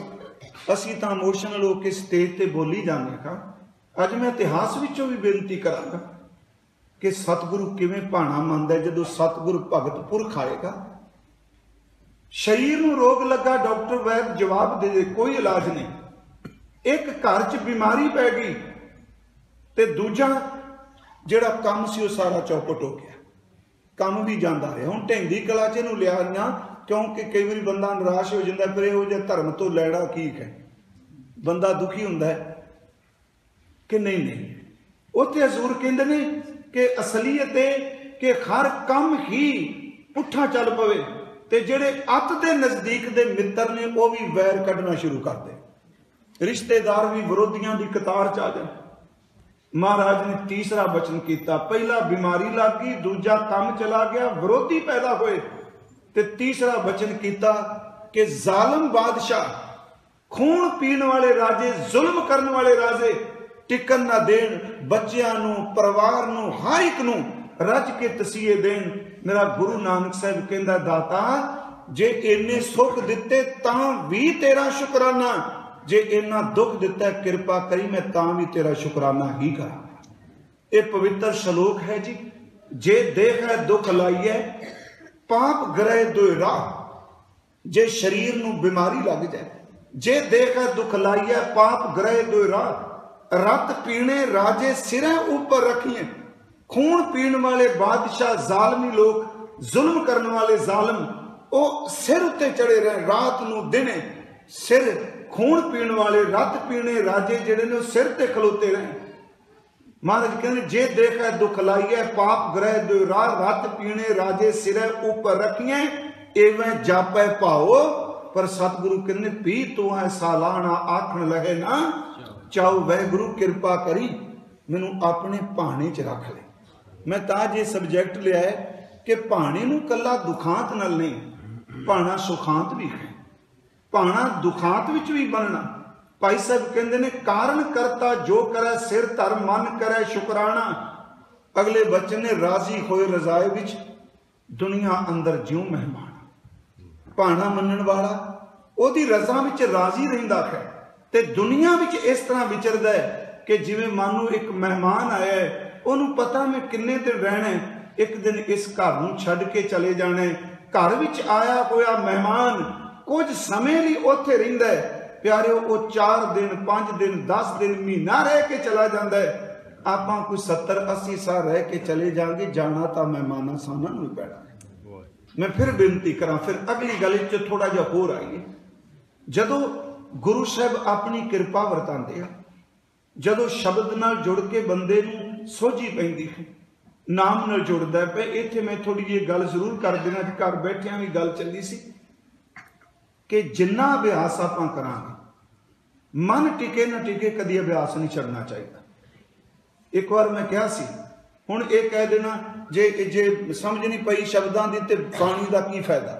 [SPEAKER 1] असीं तां इमोशनल होकर स्टेज ते बोली जाने का। अज मैं इतिहास विचों भी बेनती करांगा कि सतगुरु किवें भाणा मनदा है जदों सतगुरु भगत पुरख आएगा। शरीर नूं रोग लगा, डॉक्टर वैद जवाब दे दे कोई इलाज नहीं। एक घर च बीमारी पै गई ते दूजा जिहड़ा काम सी वो सारा चौपट हो गया, काम भी जाता रहा। हुण ढेंगी कला च इहनूं लिया ना, क्योंकि कई बार बंदा निराश हो जाता है, फिर इहो जिहा धर्म तो लैड़ा की है, बंदा दुखी हुंदा है कि नहीं नहीं। उत्थे हजूर कहंदे ने कि असलीयत है कि हर काम ही पुठा चल पवे ते जिहड़े अत दे नजदीक दे मित्र ने वो भी वैर कढ़ना शुरू कर दे, रिश्तेदार भी विरोधियों की कतार च आ जाए। महाराज ने तीसरा वचन किया, पहला बीमारी लग गई, दूजा काम चला गया, विरोधी पैदा होए, ते तीसरा वचन किया कि जालम बादशाह, खून पीण वाले राजे, जुल्म करने वाले राजे टिकन ना देन, बच्चियां नूं, परिवार नूं, हर एक नूं रज के तसीहे देन। मेरा गुरु नानक साहब कहंदा, दाता जे इन्ने सुख दिते तां भी तेरा शुकराना, जे इन्ना दुख दिता कृपा करी मैं तां भी तेरा शुकराना ही करा। ये पवित्र श्लोक है जी। जे देख है दुख लाइए पाप ग्रह दो राह, जे शरीर नूं बीमारी लग जाए, जे देख है दुख लाइए पाप ग्रह दो राह, रत पीने राजे सिरे ऊपर रखिए, खून पीण वाले बादशाह जालमी लोग, जुल्म करने वाले जालम वो सिर उत्ते चढ़े रहे, रात नूं दिने सिर, खून पीण वाले रत पीने राजे जिहड़े ने सिर ते खलोते रहे। महाराज कहते जे देखा दुख लाइए पाप ग्रह दो राह, रत पीने राजे सिरे ऊपर रखिए, एवं जापै पाओ। पर सतगुरु कहते पी तू है सालाना आखन लगे ना चाहो वह गुरु कृपा करी मैनू अपने भाने च रख ले। मैं तां जे सबजैक्ट लिया है कि भाने नूं कला दुखांत नाल नहीं, भाना सुखांत भी है, भाना दुखांत विच भी बनना। भाई साहब कहते ने कारण करता जो करे सिर धर मन करे शुकराना। अगले बच्चे ने राजी होए रजाए विच दुनिया अंदर ज्यों मेहमान। भाना मनण वाला ओदी रजा विच राजी रहिंदा है ते दुनिया विच इस तरह विचरदा है कि जिवें मानो एक मेहमान आया है, उन्होंने पता मैं किन्ने दिन रहना है, एक दिन इस घर नूं छड्ड के चले जाना है। घर विच आया होया मेहमान कुछ समय लिए उत्थे रहिंदा है प्यारिओ, वो 4 दिन 5 दिन 10 दिन महीना रह के चला जाता है। आपां कोई 70-80 साल रह के चले जाएंगे, जाना तो मेहमाना साना नूं पैना है। मैं फिर बेनती करा, फिर अगली गल च थोड़ा जिहा होर आईए। जदों गुरु साहब अपनी कृपा वरतांदे आ। जदों शब्द नाल जुड़ के बंदे नूं सोझी पैंदी है, नाम नाल जुड़दा है। इत्थे मैं थोड़ी जी गल जरूर कर देना कि घर बैठिया भी गल चली सी कि जिन्ना अभ्यास आपां करांगे, मन टिके ना टिके, कदी अभ्यास नहीं छड्डना चाहिए। एक बार मैं कहा सी, हुण ये कह देना जे जे समझ नहीं पई शब्दां दी ते बाणी दा की फायदा,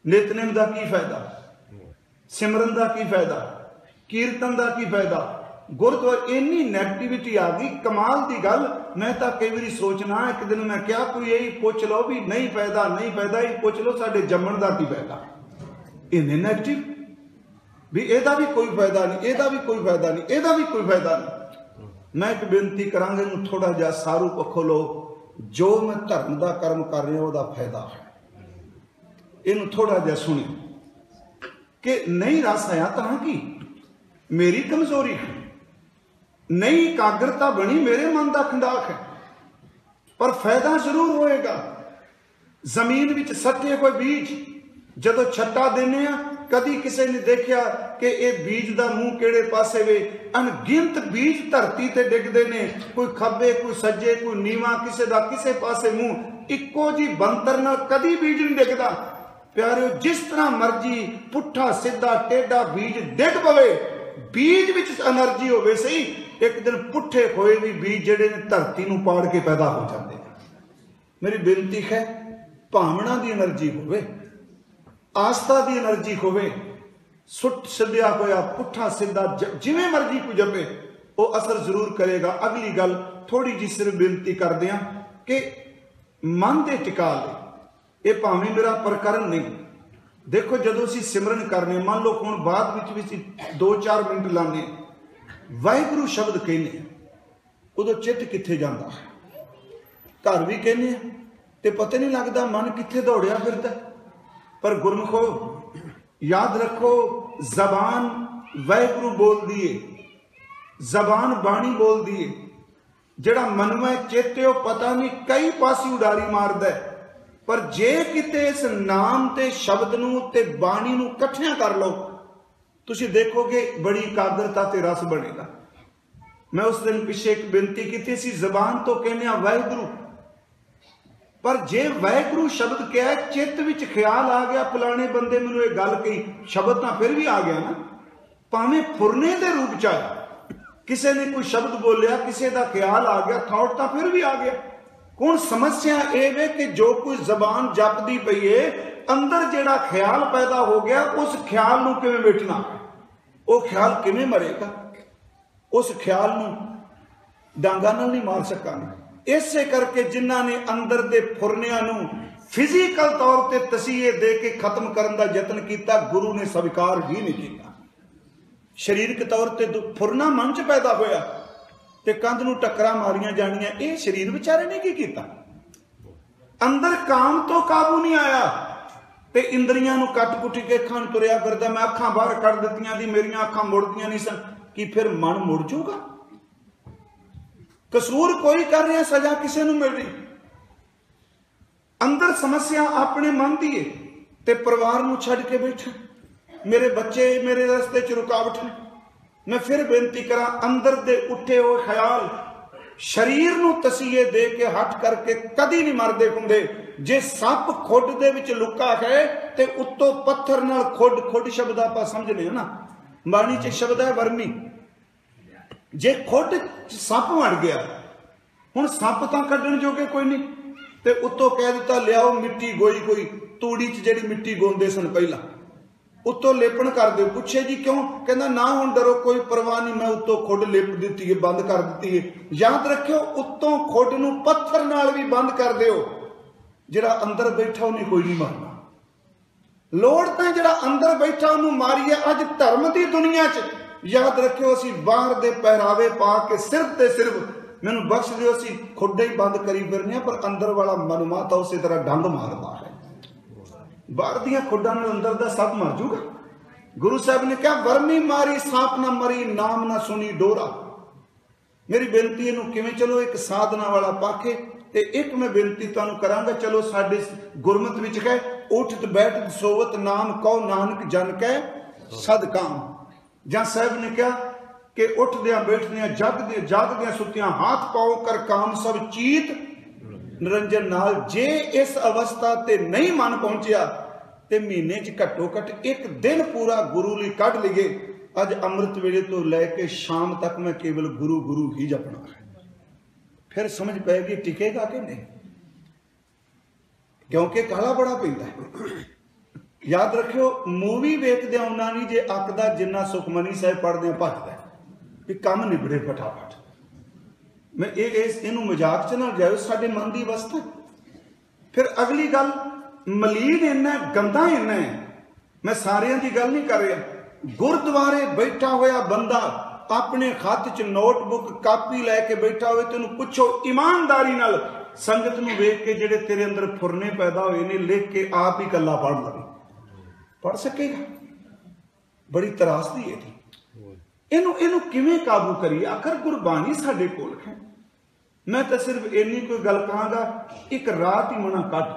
[SPEAKER 1] नितनेम दा की फायदा, सिमरन का की फायदा, कीर्तन का की फायदा। गुरुद्वारे इन्नी नैगेटिविटी आ गई, कमाल की गल। मैं तो कई बार सोचना, एक दिन मैं क्या कोई यही पूछ लो भी नहीं फायदा, नहीं फायदा, यही पूछ लो साडे जम्मण का की फायदा। इन्ने नैगेटिव भी एदा भी कोई फायदा नहीं, एदा भी कोई फायदा नहीं, एदा भी कोई फायदा नहीं। मैं एक बेनती करांगा, इनू थोड़ा जिहा सारू पखो लो, जो मैं धर्म का कर्म कर रहा उसका फायदा है। इनू थोड़ा जिहा सुनी कि नहीं रस आया तां की मेरी कमजोरी है, नहीं एकाग्रता बनी मेरे मन का खंडाक है, पर फायदा जरूर होएगा। जमीन विच सट्टे कोई बीज जदों छट्टा देने आ, कदी किसी ने देखा कि यह बीज का मूँह किहड़े पासे वे। अनगिनत बीज धरती ते डिगदे ने, कोई खब्बे कोई सज्जे, कोई नीवा, किसी का किसी पासे मूँह। इक्को जी बनतर नाल कदी बीज नहीं डिगदा। प्यारे, जिस तरह मर्जी पुट्ठा सीधा टेढ़ा बीज डिग पवे, बीज विच एनर्जी होवे सही, एक दिन पुट्ठे होए भी बीज जिहड़े ने धरती नूं पाड़ के पैदा हो जाते हैं। मेरी बेनती है, भावना की एनर्जी होवे, आस्था की एनर्जी होवे, सुट सद्या होया पुट्ठा सीधा जिवें मर्जी को जपे, वो असर जरूर करेगा। अगली गल थोड़ी जी सिर्फ बेनती करदे हां कि मन दे टिका ले, ये भावें मेरा प्रकरण नहीं। देखो जदों असीं सिमरन करने, मान लो हुण बाद विच 2-4 मिनट लाने, वाहिगुरू शब्द कहने, उदों चित्त कित्थे जांदा, घर भी कहने ते पता नहीं लगता मन कित्थे दौड़िया फिरदा। पर गुरमुखो याद रखो, जबान वाहिगुरू बोल दिए, जबान बाणी बोल दिए, जिहड़ा मनवा चेते पता नहीं कई पासी उडारी मारदा है। पर जे किते इस नाम ते शब्द नूं ते बाणी नूं इकट्ठियां कर लो, तुसीं देखोगे बड़ी एकाग्रता ते रस बनेगा। मैं उस दिन पिछे एक बेनती की सी, जबान तो कहने वाहिगुरू, पर जे वाहिगुरू शब्द क्या, चित्त विच ख्याल आ गया फलाने बंदे मैनूं ये गल कही, शब्द तो फिर भी आ गया ना, भावें फुरने के रूप च आया। किसी ने कोई शब्द बोलिया, किसी का ख्याल आ गया, थॉट तो फिर भी आ गया। हुण समस्या यह है कि जो कोई जबान जपदी पई है, अंदर जिहड़ा ख्याल पैदा हो गया, उस ख्याल नूं किवें मिटना, वो ख्याल किवें मरेगा, उस ख्याल नूं डांगा नाल नहीं मार सकांगे। इसे करके जिन्हां ने अंदर दे फुरनियां नूं फिजिकल तौर ते तसीहे दे के खत्म करने का यत्न किया, गुरु ने स्वीकार ही नहीं किया। शरीरक तौर ते फुरना मन च पैदा होया ते कंध नूं टक्करां मारियां जानियां, ये शरीर विचारे ने की कीता। अंदर काम तो काबू नहीं आया ते इंद्रियां नूं कट कुट के अखां तुरिया फिरदा। मैं अखां बाहर कढ दित्तियां दी, मेरियां अखां मुड़दियां नहीं सन, कि फिर मन मुड़ जाऊगा? कसूर कोई कर रहा, सजा किसी नूं मिल रही। अंदर समस्या अपने मन दी है ते परिवार नूं छड्ड के बैठा, मेरे बच्चे मेरे रस्ते च रुकावट ने। मैं फिर बेनती करा, अंदर दे उठे हुए ख्याल शरीर नूं तसीहे दे के हट करके कदी नहीं मरदे हुंदे। जे सप खुड दे विच लुका है ते उत्तों पत्थर नाल खुड, खुड शब्द आपां समझने ना, बाणी च शब्द है वर्मी। जे खुड सप मर गया, हुण सप तां कड्ढण जोगे कोई नहीं, ते उत्तों कह दिता लियाओ मिट्टी गोई, कोई तूड़ी च जिहड़ी मिट्टी गोंदे सन पहला, उत्तों लेपन कर दो। पुछे जी क्यों? कहना ना हुण डरो, कोई परवाह नहीं, मैं उत्तों खुड लिप दी है, बंद कर दी है। याद रखियो, उत्तों खुड नूं पत्थर नाल भी बंद कर दिओ, जिहड़ा अंदर बैठा उन्हें कोई नहीं मारना। लोड़ तां जिहड़ा अंदर बैठा उन्हें मारीए। अज धर्म की दुनिया च याद रखियो, असीं बाहर दे पहरावे पा के सिर्फ ते सिर्फ मैनूं बख्श दिओ, असीं खुडे ही बंद करी फिरने, पर अंदर वाला मनवा तां उसे तरह डंग मारदा है। बाहर दियां खुड्डां नाल अंदर दा सब मर जूगा। गुरु साहब ने कहा, वर्मी मारी सांप ना मरी, नाम ना सुनी डोरा। मेरी बेनती इनू किवें, चलो एक साधना वाला पाखे ते एक मैं बेनती तुहानूं करांगा। चलो साडे गुरमत विच है, उठत बैठत सोवत नाम कहो नानक जन कै सद काम। ਜਾਂ ਸਾਹਿਬ ਨੇ ਕਿਹਾ कि उठद्या बैठद्या जागद्या सुत्या हाथ पाओ कर काम सब चीत निरंजन नाल। जे इस अवस्था ते नहीं मन पहुंचया ते महीने च घट्टो घट एक दिन पूरा गुरु लई कढ लईए। अज अमृत वेले तो लैके शाम तक मैं केवल गुरु गुरु ही जपना है। फिर समझ पैगी टिकेगा कि नहीं, क्योंकि काला बड़ा पैंदा है। याद रखियो मूवी वेखदे उन्ना नहीं जे अकदा जिन्ना सुखमनी साहिब पढ़दे भजदा भी काम निबड़े फटाफट। मैं इनू मजाक च ना जाओ, साडे मन की अवस्था। फिर अगली गल मलीन इन्ना गंदा इन्ना है, मैं सारियां दी गल नहीं कर रहा। गुरुद्वारे बैठा होया बंदा अपने खत च नोटबुक कापी लैके बैठा होए, तेनू पुछो ईमानदारी नाल संगत नू वेख के जेड़े तेरे अंदर फुरने पैदा होए ने लिख के आप ही कला पढ़ लवे, पढ़ सकेगा? बड़ी त्रासदी है। इनू इनू किवें काबू करिए? आखिर गुरबाणी साडे कोल है। मैं तो सिर्फ इन्नी कोई गल कहांगा, एक रात ही मना कट।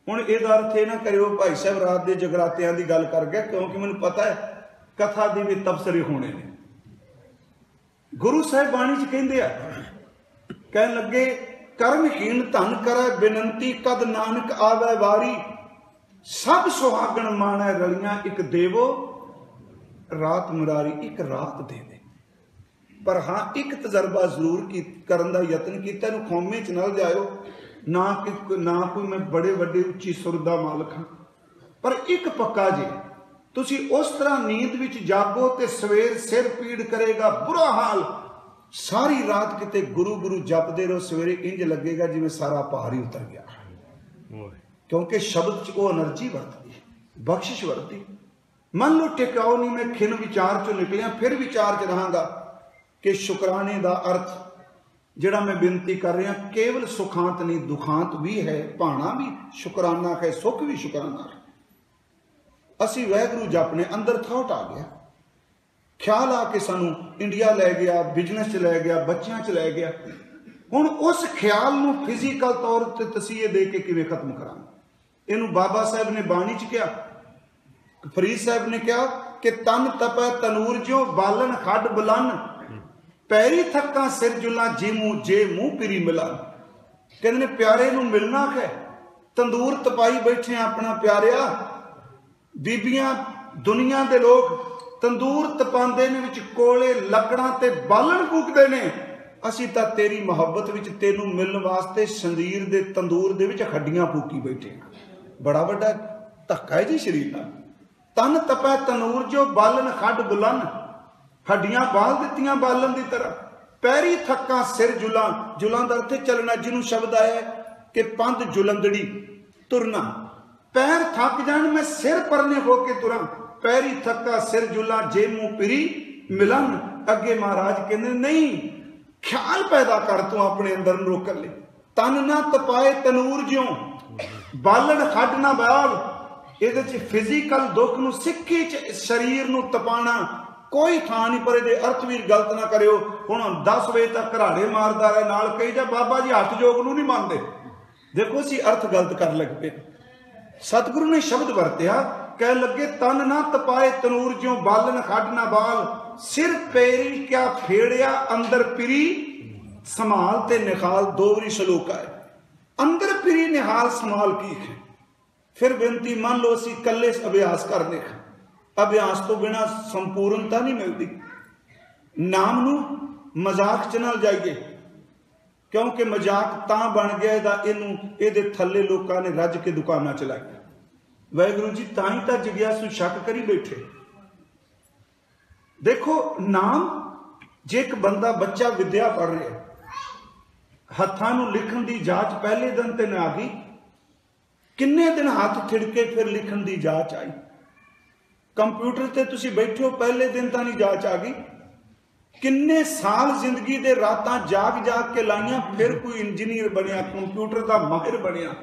[SPEAKER 1] हुण इहदा अर्थ ये ना करियो भाई साहब रात के जगरातियां की गल कर गया, क्योंकि मैनूं पता है कथा दी भी तबसरे होने ने। गुरु साहिब बाणी च कहिंदे आ, कहन लगे कर्महीन धन करे बेनंती कद नानक आवे वारी। सब सुहागण माणै रलियां एक देवो रात मुरारी। एक रात दे दे, पर हाँ एक तजर्बा जरूर करन दा यतन कीता। इहनूं खौमे च ना जाओ, ना कोई मैं बड़े वड्डे उच्ची सुर दा मालक हाँ, पर एक पक्का जे तुसी उस तरह नींद विच जागो ते सवेर सिर पीड़ करेगा बुरा हाल। सारी रात किते गुरु गुरु जपदे रहो, सवेरे इंज लगेगा जिवें सारा भार ही उतर गया, क्योंकि शब्द च वो एनर्जी वरतदी, बख्शिश वरतदी। मन लो टिकाओ नहीं, मैं खिन विचार चो निकलिया, फिर विचार च रहांगा कि शुकराने का अर्थ जिहड़ा मैं बेनती कर रहा केवल सुखांत नहीं दुखांत भी है। भाणा भी शुकराना है, सुख भी शुकराना है। असी वाहिगुरू जपने अंदर थॉट आ गया, ख्याल आके सानू इंडिया लै गया, बिजनेस च लै गया, बच्चों च लै गया। हुण उस ख्याल नू फिजिकल तौर पर तसीहे दे के किवें खत्म करांगे? इनू बाबा साहब ने बाणी च कहा, फरीद साहब ने कहा कि तन तपै तनूर ज्यों बालन खड बुलन। पैरी थक्का सिर जुला जे मुंह पिरी मिलन। कहते प्यारे नू मिलना है, तंदूर तपाई बैठे अपना प्यारिया। बीबियां दुनिया के लोग तंदूर तपांदे ने, विच कोले लकड़ां ते बालन फूकदे ने। असी तां तेरी मुहब्बत विच तेनू मिलण वास्ते शरीर दे तंदूर दे विच हड्डियां फूकी बैठे। बड़ा वड्डा धक्का है जी शरीर नाल। तन तपै तनूर जो बालन खड बुलन। हड्डियां बाल दित्तियां बालन की तरह। पैरी थक्का सिर जुलां, जुलां दा अर्थ चलना, जिन्हों शब्द आया कि पंध जुलंदड़ी तुरना। पैर थक जान मैं सिर परने होके तुरा। पैरी थक्का सिर जुलां जे मुंह पिरी मिलन। अगे महाराज कहते नहीं, ख्याल पैदा कर तू अपने अंदर रोकन ले। तन ना तपाए तनूर ज्यों बालन खड ना बाल। ये फिजिकल दुख नूं सिक्की च शरीर नूं तपाना कोई थां नहीं, पर ये अर्थ भी गलत ना करियो। हुण 10 बजे तक घराड़े मारदा रहे, नाल कही जा बाबा जी हथ जोग नूं नहीं मानते। देखो असीं अर्थ गलत कर लग पे। सतगुरु ने शब्द वरतिया, कह लगे तन ना तपाए तनूर ज्यों बालन खड ना बाल। सिर पैरी क्या फेड़िया अंदर पिरी संभाल ते निखाल। दो बारी सलोका है, अंदर पिरी निहाल संभाल की है। फिर बेनती मान लो असी कले अभ्यास करने, अभ्यास तो बिना संपूर्णता नहीं मिलती। नाम नू मजाक च ना जाइए, क्योंकि मजाक तां बन गया ये थले लोगों ने रज के दुकाना चलाई। वाहिगुरू जी तां ही तां जिग्यासू शक करी बैठे। देखो नाम, जे एक बंदा बच्चा विद्या पढ़ रहा, हत्थां नू लिखण दी जाच पहले दिन ते आ गई, किन्ने दिन हाथ थिड़के फिर लिखण दी जाच आई। कंप्यूटर ते तुसी बैठे हो, पहले दिन तां नहीं जाच आ गई। किन्ने साल जिंदगी दे रातां जाग जाग के लाइया, फिर कोई इंजीनियर बनया, कंप्यूटर का माहिर बनया।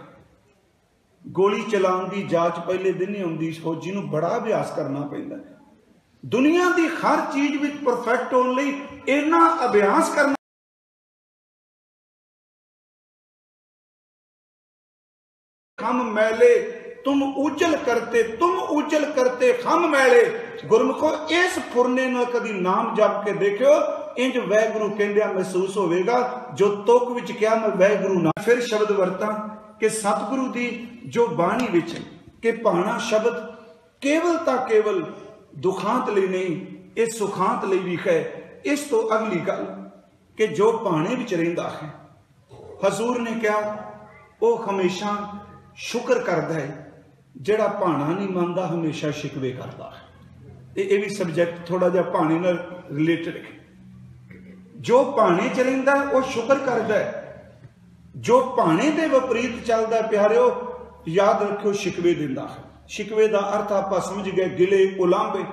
[SPEAKER 1] गोली चलाउण दी जाच पहले दिन नहीं आउंदी, फौजी नूं बड़ा अभ्यास करना पैंदा। दुनिया की हर चीज विच परफेक्ट होने लई इन्ना अभ्यास करना। हम मैले तुम उजल करते खम मैले। गुरमुखो इस फुरने नाल कदी नाम जप के देखियो, इंज वैगुरु कहंदिया महसूस होवेगा। जो तुक विच क्या मैं वैगुरु ना। फिर शब्द वरता कि सतगुरु दी जो बाणी विच कि भाणा शब्द केवल तां केवल दुखांत लई नहीं, ये सुखांत लई भी है। इस तो अगली गल कि जो भाणे विच रहिंदा है, हजूर ने कहा वह हमेशा शुक्र करता है, जिहड़ा भाणा नहीं मानता हमेशा शिकवे करता है। ये भी सबजैक्ट थोड़ा जिहा भाणे नाल रिलेटेड है। जो भाणे च रहिंदा वह शुक्र करता है, जो भाणे दे विपरीत चलदा प्यारिओ याद रखियो शिकवे दिंदा है। शिकवे का अर्थ आप समझ गए, गिले उलांभे।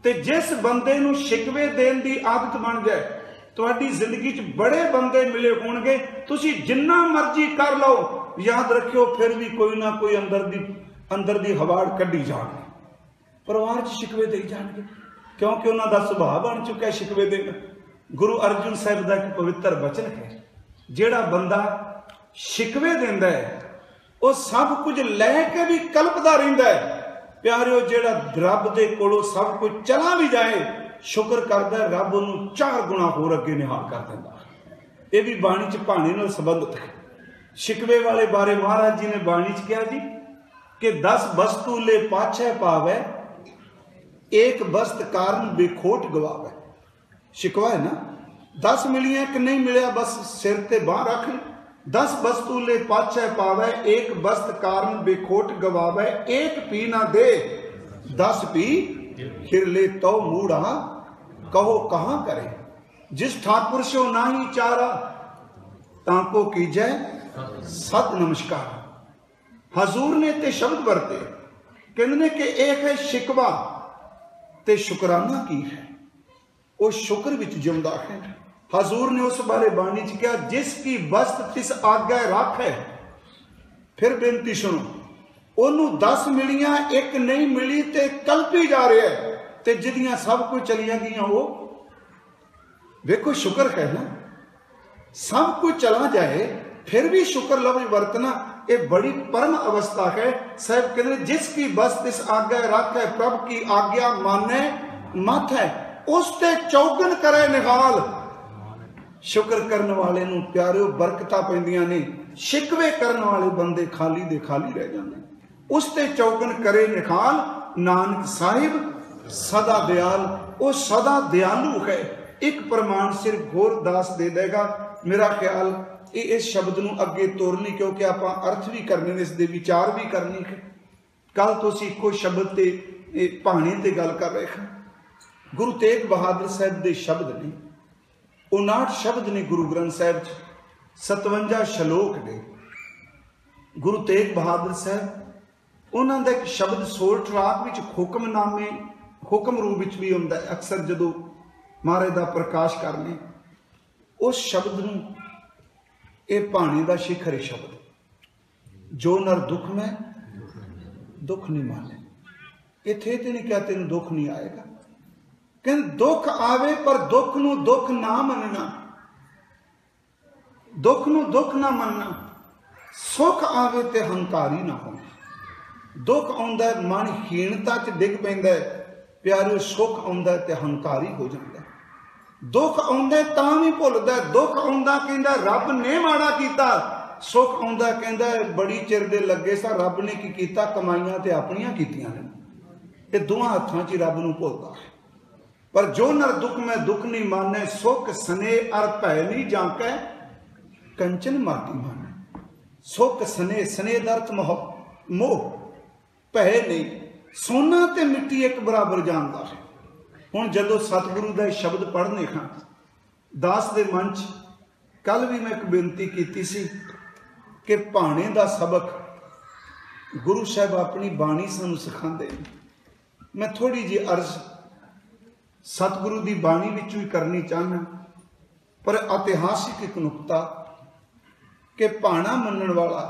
[SPEAKER 1] ते जिस बंदे नूं शिकवे देण दी आदत बन जाए, तुहाडी जिंदगी च बड़े बंदे मिले होणगे, तुसीं जिन्ना मर्जी कर लो, याद रखियो फिर भी कोई ना कोई अंदर दी हवाड़ कड्डी जाणगे, परिवार च शिकवे दे जाणगे, क्योंकि उन्हां दा सुभाव बन चुका है शिकवे देना। गुरु अर्जुन साहिब का एक पवित्र वचन है, जिहड़ा बंदा शिकवे दिंदा है वह सब कुछ लैके भी कल्पदा रहिंदा है। प्यारिओ जिहड़ा रब दे कोलों सब कुछ चला भी जाए, शुक्र करदा है, रब उन्हूं 4 गुणा होर अगे निहाल कर दिंदा। यह भी बाणी च भाणे नाल संबंधित है। शिकवे वाले बारे महाराज जी ने बाणी च कहा जी कि 10 वस्तु ले पाछे पावे, एक वस्त कारण बेखोट गवावे। शिकवा है ना, 10 मिलिया कि नहीं मिलिया बस सिर ते बांह रख ली। 10 वस्तु ले पाछे पावे, एक वस्त कारण बेखोट गवावे। एक पी ना दे 10 पी, फिर ले तो मूढ़ा कहो कहां करे। जिस ठाकुर से नाही चारा, ताको कीजै सत नमस्कार। हजूर ने ते शब्द वरते, कहने कि एक है शिकवा ते शुकराना की है, वो शुक्र विच जिंदा है। हजूर ने उस बारे बाणी च कहा, जिसकी वस्त तिस आज्ञा रख है। फिर बेनती सुनो, ओनू 10 मिलियां एक नहीं मिली ते कल्पी जा रहा है, ते जिदियां सब कुछ चलिया गईयां वो देखो शुक्र है ना। सब कुछ चला जाए फिर भी शुक्र लफ्ज वरतना, ये बड़ी परम अवस्था है। साहब कहते जिसकी वस्त तिस आज्ञा रख है, प्रभु की आज्ञा माने मत है, उसते चौगन करे निहाल। शुक्र करने वाले नूं प्यारिओ बरकतां पैंदियां ने, शिकवे करने वाले बंदे खाली दे खाली रह जाते। उसते चौगन करे निहाल, नानक साहिब सदा दयाल। वो सदा दयालु है। एक प्रमाण सिर्फ घोरदास दे देगा। मेरा ख्याल इस शब्द नूं अगे तोरनी, क्योंकि आप अर्थ भी करने ने, इसके विचार भी करनी है। कल तो असीं इक्को शब्द ते भाणे ते गल कर रहे हैं। गुरु तेग बहादुर साहब के शब्द ने, 59 शब्द ने गुरु ग्रंथ साहब 57 श्लोक ने। गुरु तेग बहादुर साहब उन्होंने एक शब्द सोल ट्राक विच हुक्मनामे हुक्म रूप विच भी होंदा है। अक्सर जदों महाराज का प्रकाश करने उस शब्द नूं, ये भाणे का शिखर है शब्द, जो नर दुख में दुख नहीं माने। इत्थे ते नहीं क्या तेन दुख नहीं आएगा, कहते दुख आवे पर दुख नूं दुख ना मनना, दुख नूं दुख ना मनना। सुख आवे ते हंकारी ना होना। दुख आउंदा है मन हीनता च डिग पैंदा है प्यारिओ, सुख आउंदा है ते हंकारी हो जाता है। दुख आउंदा है तां भी भुलदा है, दुख आउंदा कहंदा रब ने माड़ा कीता, सुख आउंदा कहंदा बड़ी चिर दे लगे सा, रब ने की कीता, कमाइयां ते अपनियां कीतियां ने। ये दोवां हत्थां च रब नूं भुलदा है। पर जो नर दुख में दुख नहीं माने, सुख सने अर भय नहीं जाके, कंचन माटी माने। सुख सने, सने दा अर्थ मोह, भय नहीं। सोना ते मिट्टी एक बराबर जानता है। हुण जदों सतगुरु का शब्द पढ़ने खां दास दे मन च, कल भी मैं एक बेनती की सी कि भाणे का सबक गुरु साहब अपनी बाणी सानूं सिखांदे। मैं थोड़ी जी अर्ज सतगुरु की बाणी विच भी करनी चाहना, पर इतिहासिक एक नुकता कि भाणा मनण वाला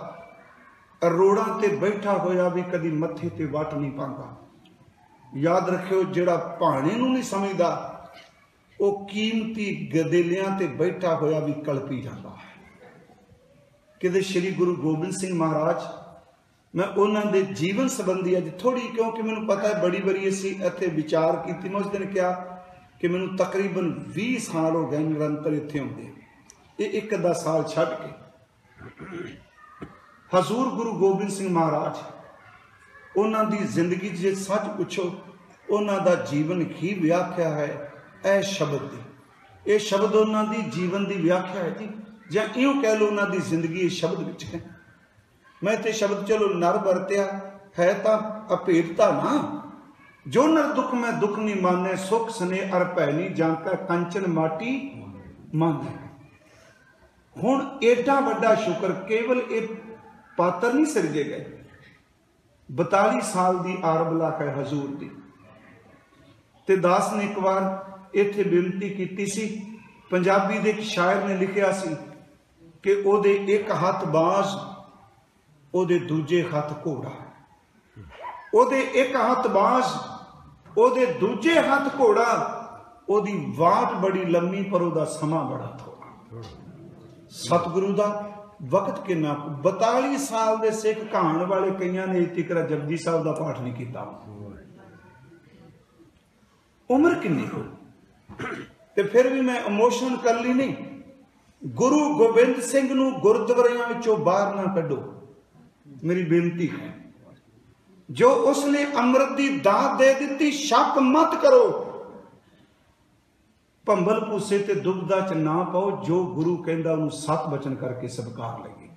[SPEAKER 1] अरोड़ा ते बैठा होया भी कदी मत्थे ते वट नहीं पांदा। याद रखियो, जिहड़ा भाणे नूं नहीं समझदा वो कीमती गदेलियां ते बैठा होया भी कलपी जाता है। किते श्री गुरु गोबिंद सिंह महाराज मैं उन्होंने दे जीवन संबंधी अज थोड़ी, क्योंकि मैनू पता है बड़ी बारी असी इत्थे विचार की। मैं उस दिन कहा कि मैनू तकरीबन 20 साल हो गए निरंतर इत्थे आउंदे, ये एक अद्धा साल छड्ड के। हजूर गुरु गोबिंद सिंह महाराज उन्हां दी जिंदगी जे सच पुछो, उन्हां दा जीवन ही व्याख्या है ए शब्द दी। ये शब्द उन्हां दी जीवन दी व्याख्या है जी, जां इउं कह लो उन्हां दी जिंदगी इस शब्द विच है। मैं ते शब्द चलो नर वरत्या है तां अभेदता ना, जो नर दुख में दुख नहीं माने, सुख स्ने अर भै नहीं जांका, कंचन माटी माने। हुण एडा वड्डा शुक्र केवल एक पात्र नहीं सिरजे गए, 42 साल की आरबला है हजूर की। ते दास ने एक बार इत्थे बेनती की सी, पंजाबी दे एक शायर ने लिखिया सी कि ओदे एक हथ बाज, ओदे दूजे हथ घोड़ा। ओदे एक हथ बाज, ओदे दूजे हथ घोड़ा, ओदी वाट बड़ी लम्मी पर ओदा समा बड़ा थोड़ा। सतगुरु दा वक्त किन्ना, 42 साल दे सिख कहाण वाले कईयां ने तिकरा जपजी साहब दा पाठ नहीं किया। उम्र किन्नी हो, ते फिर भी मैं इमोशन कर ली नहीं। गुरु गोबिंद सिंह नूं गुरुद्वारियां विचों बाहर ना कढो, मेरी बेनती है। जो उसने अमृत की दात दे दी, शक मत करो। भंबल भूसे ते दुबदा च ना पाओ, जो गुरु कहंदा उन्हें सत बचन करके स्वीकार लईए।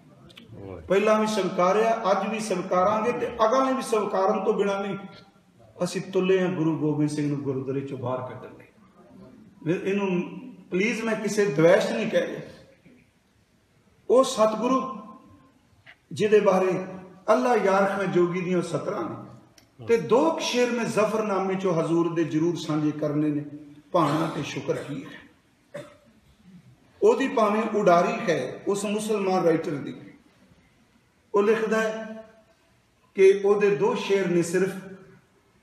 [SPEAKER 1] पहला भी स्वीकारिया, अज भी स्वीकारांगे ते अगले भी स्वीकारन तो बिना नहीं। असीं तुले हैं गुरु गोबिंद सिंह नूं गुरुद्वारे चों बाहर कढण लई। इहनूं प्लीज मैं किसी द्वेष नहीं कह रहा। वो सतगुरु जिहदे बारे अल्लाह यार खां जोगी दी 17 ने ते 2 शेर में जफरनामे चो हजूर दे जरूर सांझे करने ने, भाना ते शुक्र की है। ओदी भावें उडारी है उस मुसलमान राइटर दी। वो लिखदा है कि ओदे 2 शेर ने सिर्फ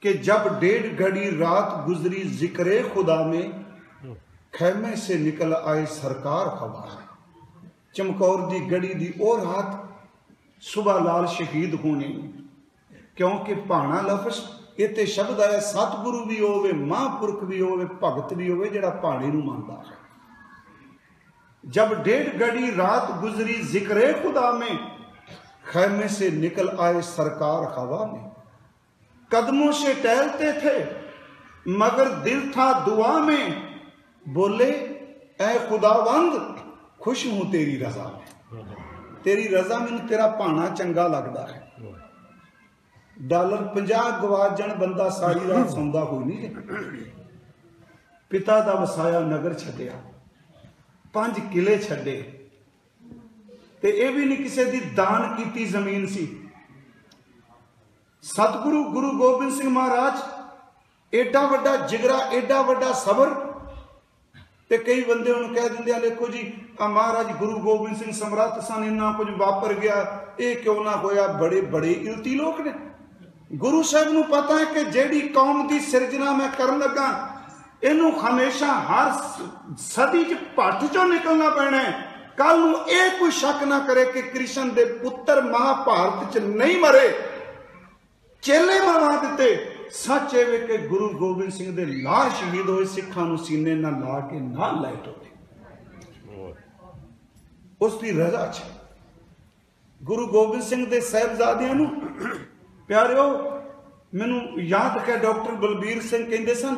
[SPEAKER 1] कि जब 1.5 घड़ी रात गुजरी जिक्रे खुदा में, खैमे से निकल आए सरकार खबर। चमकौर दी गड़ी दी ओ रात सुबह लाल शहीद होने, क्योंकि भाना लफ्ज इत्ते शब्द आया सतगुरु भी होवे, महापुरख भी होवे, भगत भी होवे जिहड़ा भाणे नूं मनदा है। जब 1.5 घड़ी रात गुजरी जिक्रे खुदा में, खैमे से निकल आए सरकार हवा में। कदमों से टहलते थे मगर दिल था दुआ में, बोले ऐ खुदावंद खुश हूं तेरी रजा में। तेरी रजा मैनू तेरा भाना चंगा लगता है। $50 गवाच जाण बंदा सारी रात सौंदा कोई नहीं। पिता दा वसाया नगर छड्डिया, 5 किले छड्डे, ते यह भी नहीं किसी दी दान कीती जमीन सी। सतगुरु गुरु गोबिंद सिंह महाराज एडा वड्डा जिगरा, एडा वड्डा सबर। ते कई बंदे उन्हें कह देंगे देखो जी महाराज गुरु गोबिंद सिंह समर्थ सन, इन्ना कुछ वापर गया, ये क्यों ना होया। बड़े बड़े इल्ती लोग ने। गुरु साहब नूं पता है कि जेड़ी कौम की सिरजना मैं करन लगा, इनू हमेशा हर सदी च भट्ट चों निकलना पैना है। कल नूं ये कोई शक ना करे कि कृष्ण दे पुत्र महाभारत च नहीं मरे, चेले मरवा दिते। सच है कि गुरु गोबिंद सिंह दे लाल शहीद होए, सिखां नूं सीने ना ला के ना लै टोटे। उसकी रजा च गुरु गोबिंद सिंह दे साहिबजादियां नूं प्यारिओ, मैनू याद है डॉक्टर बलबीर सिंह कहंदे सन,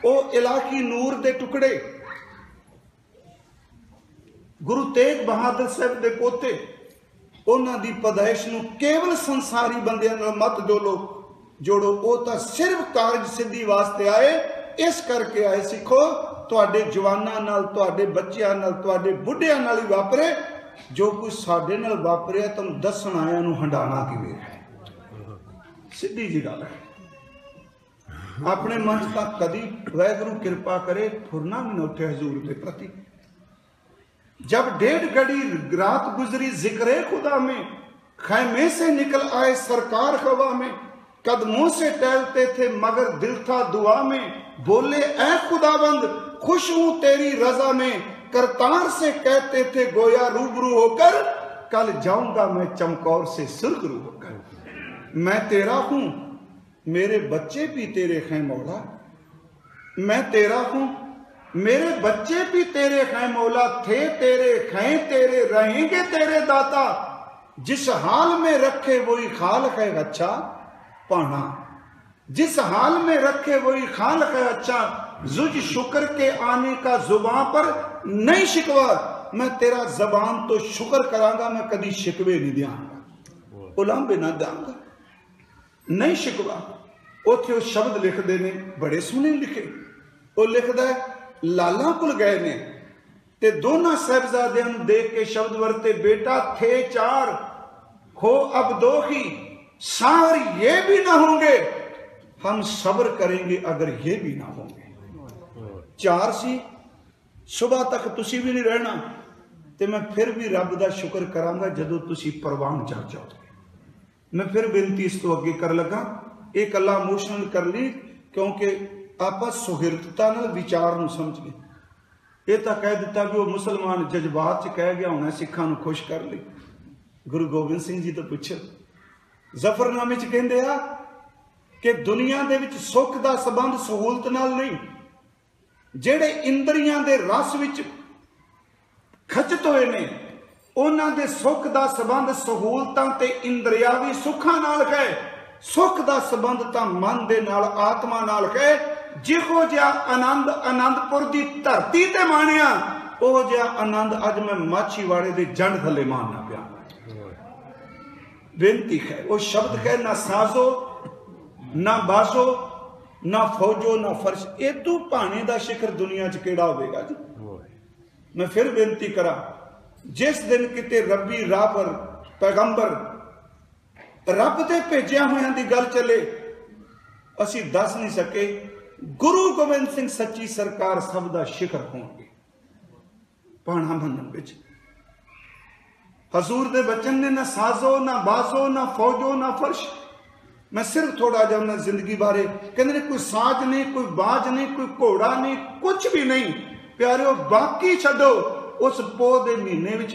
[SPEAKER 1] ओ इलाकी नूर दे टुकड़े। गुरु तेग बहादुर साहब दे पोते, उन्हां दी पैदाइश नूं केवल संसारी बंदियां नाल मत जोड़ो। वो तो सिर्फ कारज सिद्धि वास्ते आए, इस करके आए सिखो तुहाडे जवानां नाल, तुहाडे बच्चियां नाल, तुहाडे बुढ़ियां नाल ही वापरे जो कुछ साडे नाल वापरिया। तुहानूं दस्सण आया नूं हंडाना किवें है। सीधी जी गल है। अपने मन च तां कदी वाहिगुरू कृपा करे फुरना भी न उठे हजूर के प्रति। जब 1.5 घड़ी रात गुजरी जिक्रे खुदा में, खैमे से निकल आए सरकार हवा में। कदमों से टहलते थे मगर दिल था दुआ में, बोले ऐ खुदाबंद खुश हूं तेरी रजा में। करतार से कहते थे गोया रूबरू होकर, कल जाऊंगा मैं चमकौर से सुरखरू होकर। मैं तेरा हूं, मेरे बच्चे भी तेरे हैं मौला। मैं तेरा हूं, मेरे बच्चे भी तेरे हैं मौला। थे तेरे हैं तेरे, रहेंगे तेरे दाता। जिस हाल में रखे वही खाल है अच्छा पाना। जिस हाल में रखे वही खाल है अच्छा। जुज शुक्र के आने का जुबान पर नहीं शिकवा। मैं तेरा जबान तो शुक्र करांगा, मैं कभी शिकवे नहीं दियांगा, उलांबे ना दांगा, नहीं शिकवा। उथे वो शब्द लिखते ने बड़े सोहने लिखे। वो लिखता है लाला कुल गए ने ते दोनों साहिबजादियां नूं देख के शब्द वरते, बेटा थे चार हो अब दो ही, सार ये भी ना होंगे, हम सब्र करेंगे अगर ये भी ना होंगे। चार सी, सुबह तक तुसी भी नहीं रहना, ते मैं फिर भी रब दा शुक्र करांगा जदों तुसी परवान चढ़ जाओगे। मैं फिर बेनती इस तो अगे कर लगा, एक गल्ला इमोशनल कर ली क्योंकि आप सुहिरदता नाल विचार नूं समझ गए। ये तो कह दिता भी वो मुसलमान जज्बात च कह गया होना, सिखां नूं खुश कर ली। गुरु गोबिंद सिंह जी तो पुछो, जफरनामे च कहंदे आ कि दुनिया दे विच सुख दा संबंध सहूलत नाल नहीं, जेड़े इंद्रियां दे रस विच खचत होए ने उन्हां दे सुख दा संबंध सहूलतां ते इंद्रियावी सुखां नाल है। सुख दा संबंध तां मन दे नाल, आत्मा नाल है। जिहो जिहा आनंद आनंदपुर दी धरती ते माणिया, ओह जिहा आनंद अज मैं माछीवाड़े दे जंड थले मानना पिया। बेनती है वो शब्द है, ना साजो ना बाजो ना फौजो ना फर्श। ए तू भाने दा शिखर दुनिया च केड़ा होवेगा जी। मैं फिर बेनती करा, जिस दिन किते रब्बी राह पर पैगंबर रब दे भेजिया होयां दी गल चले, असी दस नहीं सके गुरु गोबिंद सिंह सच्ची सरकार सब दा शिखर होंगे। भाणा मनन विच हजूर दे बचन ने ना साजो ना बाजो ना फौजो ना फर्श। मैं सिर्फ थोड़ा जा उन्हें जिंदगी बारे कहते कोई साज नहीं, कोई बाज नहीं, कोई घोड़ा नहीं, कुछ भी नहीं प्यारे। बाकी छो उस पोह के महीने विच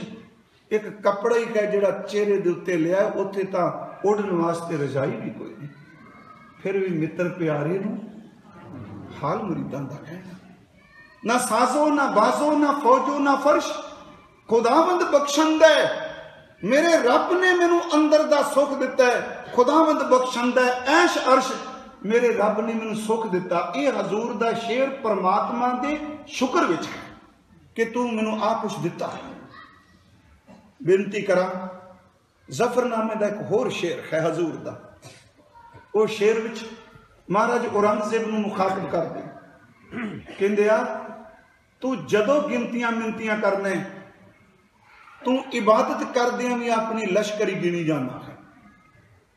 [SPEAKER 1] एक कपड़ा ही है जिहड़ा चेहरे दे उत्ते लिया, उत्थे तां उड़न वास्ते रजाई भी कोई नहीं। फिर भी मित्र प्यारे नूं हाल मुरीदां दा कहना, ना साजो ना बाजो ना फौजो ना फर्श। खुदावंद बख्शंद है, मेरे रब ने मैनू अंदर दा सुख दिता है। खुदावंद बख्शंद है, ऐश अर्श मेरे रब ने मैनू सुख दिता। यह हजूर दा शेर परमात्मा दे शुक्र विच है कि तू मैनू आ कुछ दिता है। बेनती करा, जफरनामे दा एक होर शेर है हजूर दा। वो शेर विच महाराज औरंगजेब नूं मुखातब करदे, कहंदे आ तू जदों गिनतियां मिनतियां करने, तू इबादत करदियां भी अपनी लश्करी गिनी जाना है।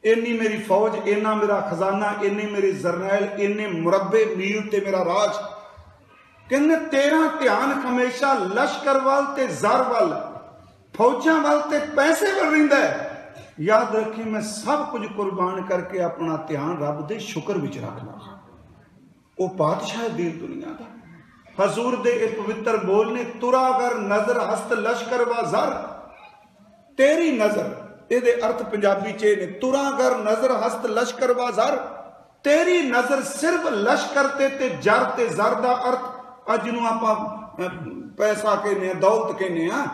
[SPEAKER 1] इन्नी मेरी फौज, इन्ना मेरा खजाना, इन्ने मेरे जरनैल, इन्ने मुरब्बे मील ते मेरा राज। कहने तेरा ध्यान हमेशा लश्कर वाल ते ज़र वाल, फौजां वाल ते पैसे वाल रहिंदा है। याद रखी मैं सब कुछ कुर्बान करके अपना ध्यान रब दे शुक्र विच रखना। वो बादशाह दी दुनिया दा हजूर दे एक पवित्र बोल ने, तुरा कर नजर हस्त लश्कर व ज़र। तेरी नजर, ਇਹਦੇ अर्थ पंजाबी च ने, तुरा कर नजर हस्त लश्कर व ज़र। तेरी नजर सिर्फ लश्कर ते जर ते ज़र दा अर्थ अज नूं आपां पैसा कहने, दौलत कहने आ।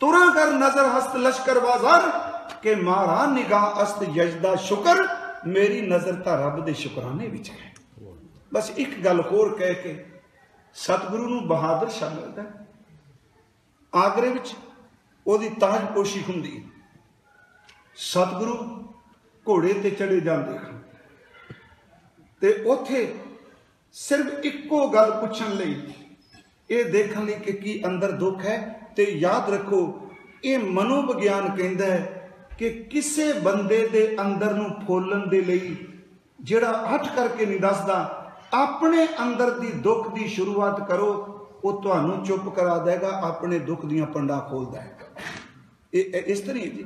[SPEAKER 1] तुरा कर नजर हस्त लश्कर व ज़र के मारा निगाह अस्त यजदा शुक्र। मेरी नजर तां रब दे शुकराने विच है। बस एक गल होर कह के सतगुरु नूं बहादुर शाह मिलदा। आगरे विच ओदी ताजपोशी हुंदी, सतगुरु घोड़े ते चढ़े जाते हैं ते उथे सिर्फ इक्को गल पुछण लई, ये देखण लई कि की अंदर दुख है। ते याद रखो ये मनोविज्ञान कहता है कि किसी बंदे दे अंदर नूं फोलन दे लई जिहड़ा हट करके नहीं दसदा, अपने अंदर दी दुख दी शुरुआत करो, वो तुहानूं चुप करा देगा, अपने दुख दियां पंडा खोल देगा। इस तरह जी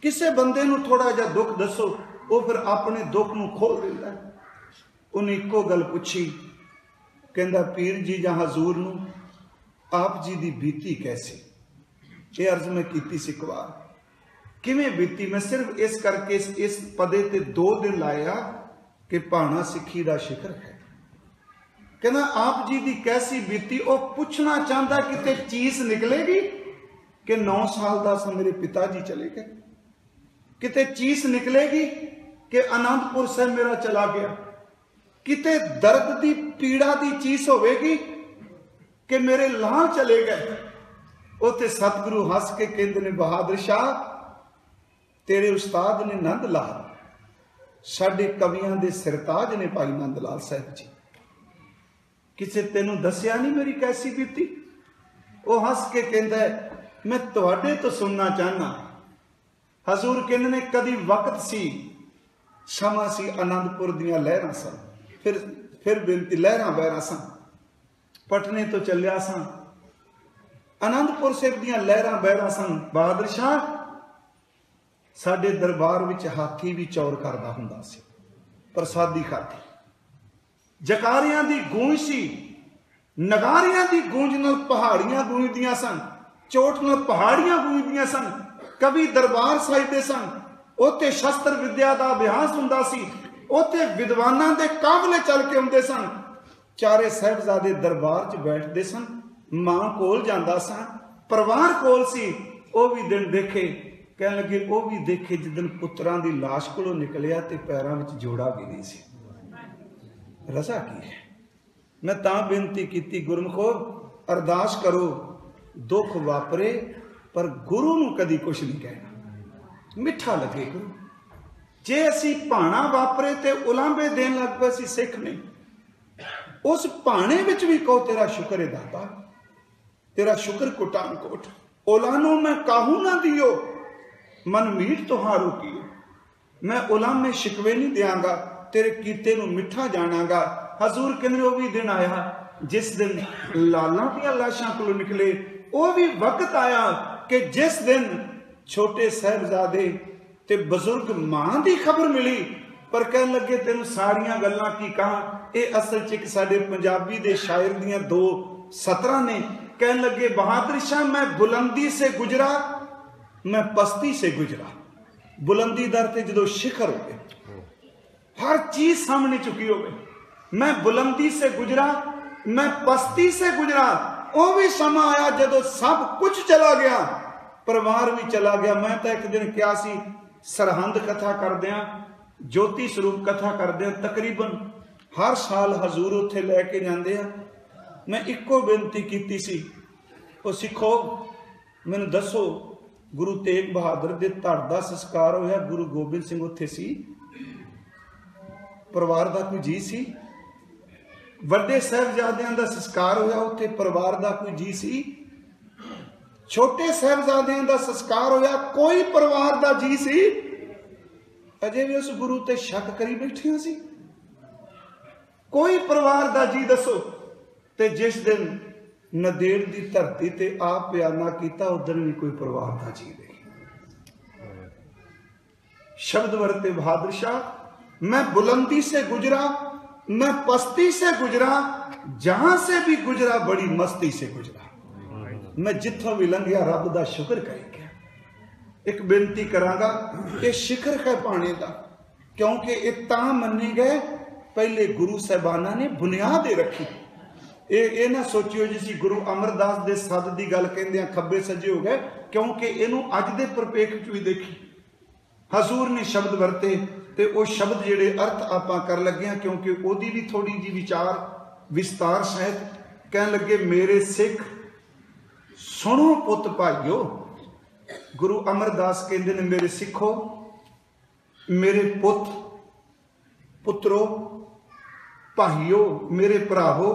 [SPEAKER 1] किसी बंदे नूं थोड़ा जिहा दुख दसो, वो फिर अपने दुख नूं खोल दिंदा है। उन्हें इक्को गल पुछी, कहंदा पीर जी जां हजूर नूं आप जी दी बीती कैसी। ये अर्ज मैं कीती सी एक बार किवें बीती। मैं सिर्फ इस करके इस पदे ते 2 दिन लाया कि भाणा सिक्खी दा शिखर है। कहना आप जी दी कैसी बीती। वो पूछना चाहता किते चीस निकलेगी कि 9 साल दा सा मेरे पिता जी चले गए, किते चीस निकलेगी कि आनंदपुर साहिब मेरा चला गया, किते दर्द दी पीड़ा दी चीस होवेगी कि मेरे लाल चले गए। उत्थे सतगुरु हस के कहते ने बहादुर शाह तेरे उस्ताद ने नंद लाल, साडे कवियां दे सिरताज ने भाई नंद लाल साहब जी, किसे तेनू दसिया नहीं मेरी कैसी बीती। वो हस के कहता है मैं तुहाडे तो सुनना चाहना। हजूर कहते ने कदी वक्त सी समा सी आनंदपुर दियां लहरां सन, फिर बेनती लहरां बहरां सन, पटने तो चलिया सा आनंदपुर साहिब दियां लहरां बहरां सन। बहादुर शाह साडे दरबार विच हाथी भी चौर करदा हुंदा सी, प्रसादी खाती, जकारियां दी गूंज सी, नगारियां दी गूंज नाल पहाड़ियां गूंजदियां सन, चोट नाल पहाड़ियां गूंजदियां सन। कवि दरबार साहिब सन, उत्थे शस्त्र विद्या का अभ्यास हुंदा सी, उत्थे विद्वानां दे काबले चल के आउंदे सन। चारे साहिबजादे दरबार च बैठते सन, मां कोल जांदा सा, परिवार कोल सी। वो भी दिन देखे, कहने लगे वो भी देखे जिदन पुत्रां दी लाश कोलों निकलिया ते पैरां विच जोड़ा भी नहीं सी। रजा की है। मैं तां बेनती कीती गुरमुखो अरदास करो दुख वापरे पर गुरु नूं कदी कुछ नहीं कहना, मिठा लगे गुरु। जे असी भाणा वापरे ते उलांबे देन लग पे असी सिख नहीं। उस भाणे विच भी कहो तेरा शुक्र है दाता, तेरा शुक्र कुटान कोट। ओलानो मैं काहू ना दियो मन मीठ तुहारो कियो। मैं उलामे शिकवे नहीं देंगा, तेरे कीते नूं मिठा जानागा। हजूर कहने वो भी दिन आया जिस दिन लालां दियां लाशां कोलों निकले। वो भी वक्त आया कि जिस दिन छोटे साहिबजादे ते बजुर्ग मां की खबर मिली, पर कह लगे तेन सारिया गल्लां की कहा। ये असल च एक साडे पंजाबी दे शायर दियां 2 सतरां ने। कह लगे बहादुर शाह मैं बुलंदी से गुजरा, मैं पस्ती से गुजरा। बुलंदी दर ते जदों शिखर हो गए, हर चीज सामने चुकी हो गई। मैं बुलंदी से गुजरा, मैं पस्ती से गुजरा। वो भी समा आया जदों सब कुछ चला गया, परिवार भी चला गया। मैं तो एक दिन क्या सी सरहंद कथा करदियां, ज्योति स्वरूप कथा करदियां, तकरीबन हर साल हजूर उत्थे लैके जांदे आ। मैं इक्को बेनती कीती सी, ओ सिखो मैनूं दसो गुरु तेग बहादुर दे धड़ दा संस्कार होया, गुरु गोबिंद सिंह उत्थे सी, परिवार दा कोई जी सी? वड्डे साहिबजादियां दा संस्कार होया, उत्थे परिवार दा कोई जी सी? छोटे साहिबजादियां दा संस्कार होया, कोई परिवार दा जी सी? अजे भी उस गुरु ते शक करी बैठियां सी। कोई परिवार दा जी दसो। ते जिस दिन नदेड़ दी धरती ते आप बयाना किया, उस दिन भी कोई परिवार दा जी नहीं। शब्द वरते बहादुर शाह, मैं बुलंदी से गुजरा, मैं पस्ती से गुजरा, जहां से भी गुजरा बड़ी मस्ती से गुजरा। मैं जिथों भी लंघिया रब दा शुक्र करी गया। एक बेनती करांगा, ये शिखर है पाने का, क्योंकि ये तां मन्ने गए पहले गुरु साहिबाना ने बुनियाद रखी। ये ना सोचियो जिसी गुरु अमरदास दे सद की गल कहंदे खब्बे सज्जे हो गए, क्योंकि इनू अज दे परिपेख च भी देखी। हजूर ने शब्द वरते ते वो शब्द जेड़े अर्थ आपां कर लगे हैं, क्योंकि ओदी भी थोड़ी जी विचार विस्तार शायद। कह लगे मेरे सिख सुनो पुत भाइयो। गुरु अमरदास कहते हैं मेरे सिखो, मेरे पुत पुत्रो, भाइयो, मेरे भरावो,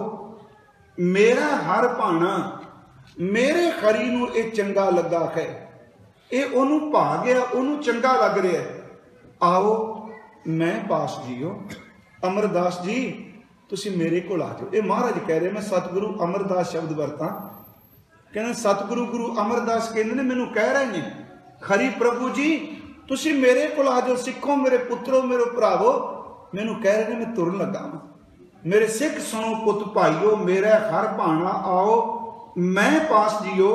[SPEAKER 1] मेरा हर भाणा मेरे खरी नूं ये चंगा लगा है, ये ओनू भा गया, ओनू चंगा लग रहा है। आओ मैं पास जीओ। अमरदास जी तुसी मेरे को आ जाओ। ये महाराज कह रहे, मैं सतगुरु अमरदास शब्द वरता। कहने सतगुरु गुरु अमरदास कहते ने मैनू कह रहे हैं खरी प्रभु जी तुसी मेरे को आ जाओ। सिखो मेरे पुत्रो, मेरे भरावो, मैनू कह रहे मैं तुरन लगा। मेरे सिख सुनो पुत भाइयो, मेरा हर भाणा आओ मैं पास जियो।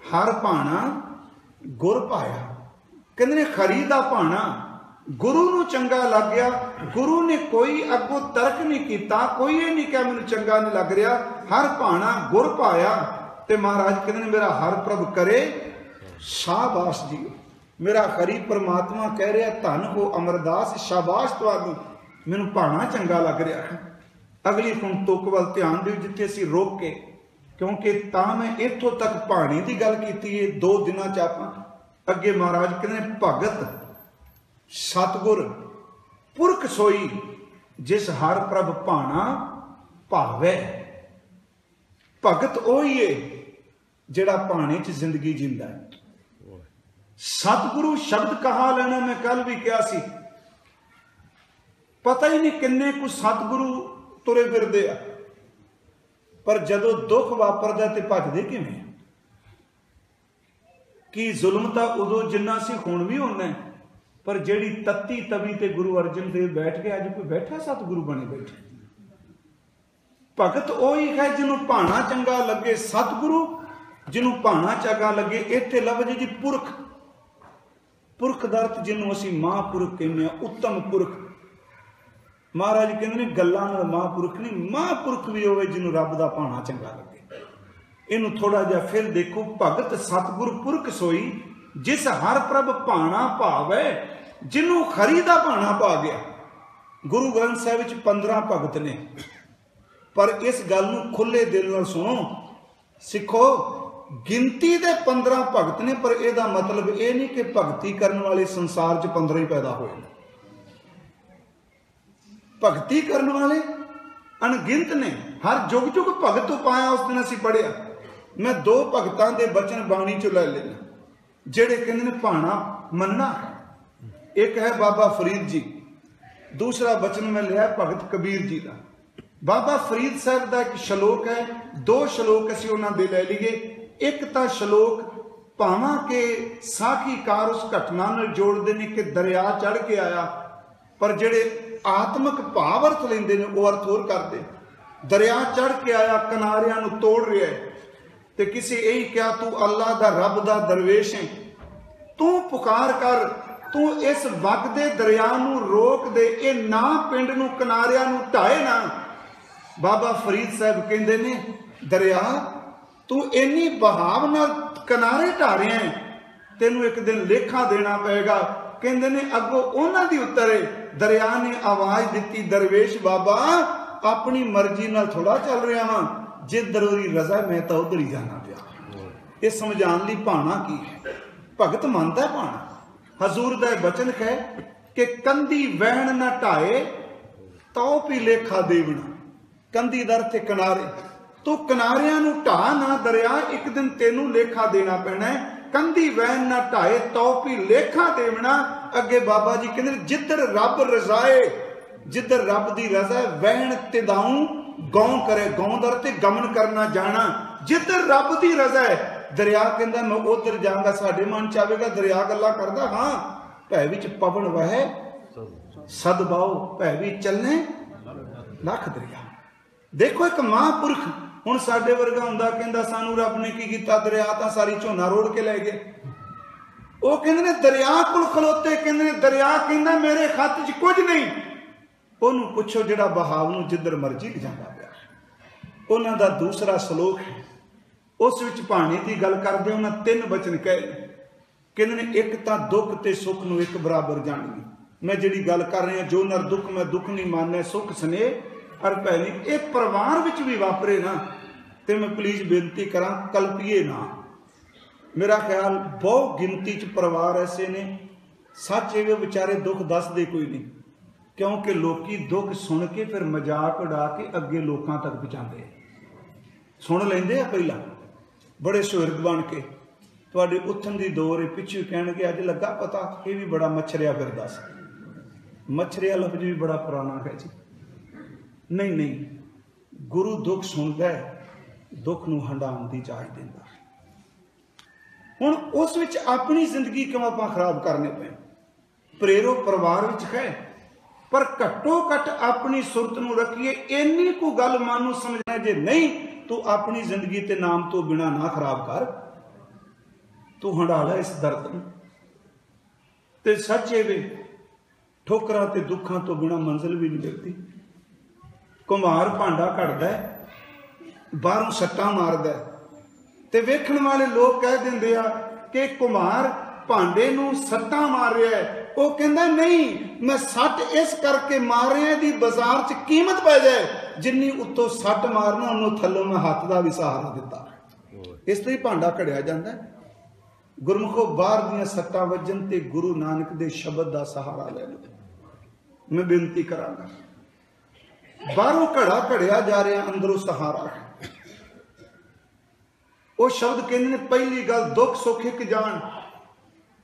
[SPEAKER 1] हर भाणा गुर पाया, कहते ने खरी दा भाना गुरु नूं चंगा लग गया। गुरु ने कोई अगों तर्क नहीं किया, कोई ये नहीं कहा मैनूं चंगा नहीं लग रहा, हर भाना गुर पाया। ते महाराज कहते ने मेरा हर प्रभ करे शाबाश जी। मेरा खरी परमात्मा कह रहा धन हो अमरदास शाबाश तुहानूं, मैनूं भाना चंगा लग रहा है। अगली हुण तुक वल ध्यान दिओ जिथे असीं रोक के, क्योंकि तां मैं इत्थों तक भाणे की गल कीती है 2 दिनां च आपां। अगे महाराज कहते ने भगत सतगुर पुरख सोई जिस हर प्रभ भाना भावै। भगत ओही है जिहड़ा भाणे च जिंदगी जींदा है। सतगुरु शब्द कहा लेना मैं कल भी कहा सी, पता ही नहीं किन्ने कुछ सतगुरु तुरे फिरदे आ, पर जदों दुख वापरदा ते भजदे किवें। कि जुल्म तां उदों जिन्ना सी हुण भी होना है, पर जिहड़ी तत्ती तवी ते गुरु अर्जन देव बैठ के अज कोई बैठा सतगुरु बने बैठे। भगत ओही है जिन्हों भाना चंगा लगे, सतगुरु जिन्हों भाना चंगा लगे। इत्थे लफ्ज जी पुरख, पुरख दा अर्थ जिन्हों असीं महापुरख कहने, उत्तम पुरख। महाराज कहते हैं गल्लां नाल महापुरख नहीं, महापुरख भी होवे जिन्हों रब दा भाना चंगा लगे। इनू थोड़ा जिहा फिर देखो, भगत सतगुर पुरख सोई जिस हर प्रभ भाना भावै, जिन्हों खरी दा भाना पा गया। गुरु ग्रंथ साहिब विच 15 भगत ने, पर इस गल नूं खुले दिल नाल सुनो सिखो। गिनती दे 15 भगत ने, पर इहदा मतलब ये नहीं कि भगती करने वाले संसार च 15 ही पैदा होए। भगती करने वाले अनगिनत ने, हर जुग जुग भगत उपाया। उस दिन असीं पढ़िया, मैं 2 भगतां दे बचन बाणी चों लै लेने जेड़े कहंदे ने भाना मन्ना। एक है बाबा फरीद जी, दूसरा बचन मैं लिया भगत कबीर जी का। बाबा फरीद साहब का एक श्लोक है, 2 श्लोक असीं उन्हां दे लै लईए। एक तां श्लोक भावां के साखीकार उस घटना नाल जोड़दे ने कि दरिया चढ़ के आया, पर जेड़े आत्मक भाव अर्थ लेंदे ने वो अर्थ होर करदे। दरिया चढ़ के आया, किनारियां नूं तोड़ रहा है, ते किसी यही क्या तू अल्लाह दा रब दा दरवेश है, तू पुकार कर, तू इस वगदे दरिया नूं रोक दे, ये ना पिंड नूं किनारियां नूं ढाए ना। बाबा फरीद साहब कहंदे ने दरिया तू इन्नी बहाव नाल किनारे ढा रहा है, तेनू एक दिन लेखा देना पेगा। कहंदे ने अगों उन्हां दी उतरे। दरिया ने आवाज दी, दरवेश बाबा अपनी मर्जी नाल थोड़ा चल रहा वा, जिधर ओदी रजा मैं तो उधर ही जाना पिया। ये समझाने लई भाना की है, भगत मानता है भाना। हजूर दा वचन है कि कंधी वहन ना ढाए तो भी लेखा देवना। कंधी दर थे किनारे, तू किनारियां नूं ढा ना दरिया, एक दिन तेनू लेखा देना पैना है। कंधी वहन ना ढाए तो भी लेखा देवना। अगे बाबा जी कहते जिधर रब रजाए, जिधर रब दी रजा है, वहन तिदाऊं गौं करे, गौं दर ते गमन करना जाना। जिधर रब दी रजा है, दरिया कहता मैं उधर जाऊंगा। साडे मन च आवेगा दरिया गल्लां करदा, हाँ भै विच पवन वहे सदबाओ, भै विच चलने लख दरिया। देखो एक महापुरख हुण साडे वर्गा हुंदा कहंदा सानू रब ने की कीता, दरिया तां सारी झोना रोड़ के लै गए। वो कहंदे ने दरिया कोल खलोते, कहंदे ने दरिया कहंदा मेरे खत च कुछ नहीं। ओनू पुछो जिहड़ा बहाव नूं जिधर मर्जी ले जांदा पिया। उन्हां दा दूसरा श्लोक है, उस विच भाणे दी गल करदे उन्हां 3 वचन कहे। कहंदे ने एक तां दुख ते सुख नूं एक बराबर जाणीए। मैं जिहड़ी गल कर रहा जो नर दुख मैं दुख नहीं मानना, सुख स्नेह और भैनी ये परिवार विच भी वापरे ना, तो मैं प्लीज बेनती करा कल्पिए ना। मेरा ख्याल बहुत गिनती च परिवार ऐसे ने, सच ये बेचारे दुख दसदे कोई नहीं, क्योंकि लोकी दुख सुन के फिर मजाक उड़ा के अगे लोगों तक पहुँचाते। सुन लेंदे आ पहला बड़े सुहिरद बन के, तुहाडे उठन की दौर है, पिछू कहणगे अज लगा पता ये भी बड़ा मच्छरिया फिरदा सी। मच्छरिया लफ्ज भी बड़ा पुराना है जी। नहीं नहीं, गुरु दुख सुनता है, दुख नूं हंडाउण दी जाच दिंदा। हुण उस विच अपनी जिंदगी क्यों आपां खराब करने पे? प्रेरो परिवार विच है, पर घट्टो घट अपनी सुरत नूं रखिए। इन्नी को गल मन नूं समझना, जे नहीं तू अपनी जिंदगी ते नाम तो बिना ना खराब कर, तू हंडा लै इस दर्द नूं।
[SPEAKER 2] ते सच्चे वे ठोकरां ते दुखां तो बिना मंजिल भी नहीं मिलती। कुम्हार भांडा घड़दा है, बाहरों सट्टां मारदा है ते वेखण वाले लोग कह दिंदे आ कि कुम्हार भांडे नूं सट्टां मार रहा है। वो कहंदा नहीं, मैं सट इस करके मार रहा दी बाजार च कीमत पै जाए, जिन्नी उत्तों सट मारना उन्होंने थल्लों मैं हाथ का भी सहारा दिता। इस तरह भांडा घड़िया जाता है। गुरमुखो बाहर दियां सट्टां वजन ते गुरु नानक दे शब्द का सहारा ले लो। मैं बेनती करांगा, बाहरों घड़ा घड़िया जा रहा, अंदरों सहारा है। वो शब्द कहते हैं, पहली गल दुख सुख एक जान,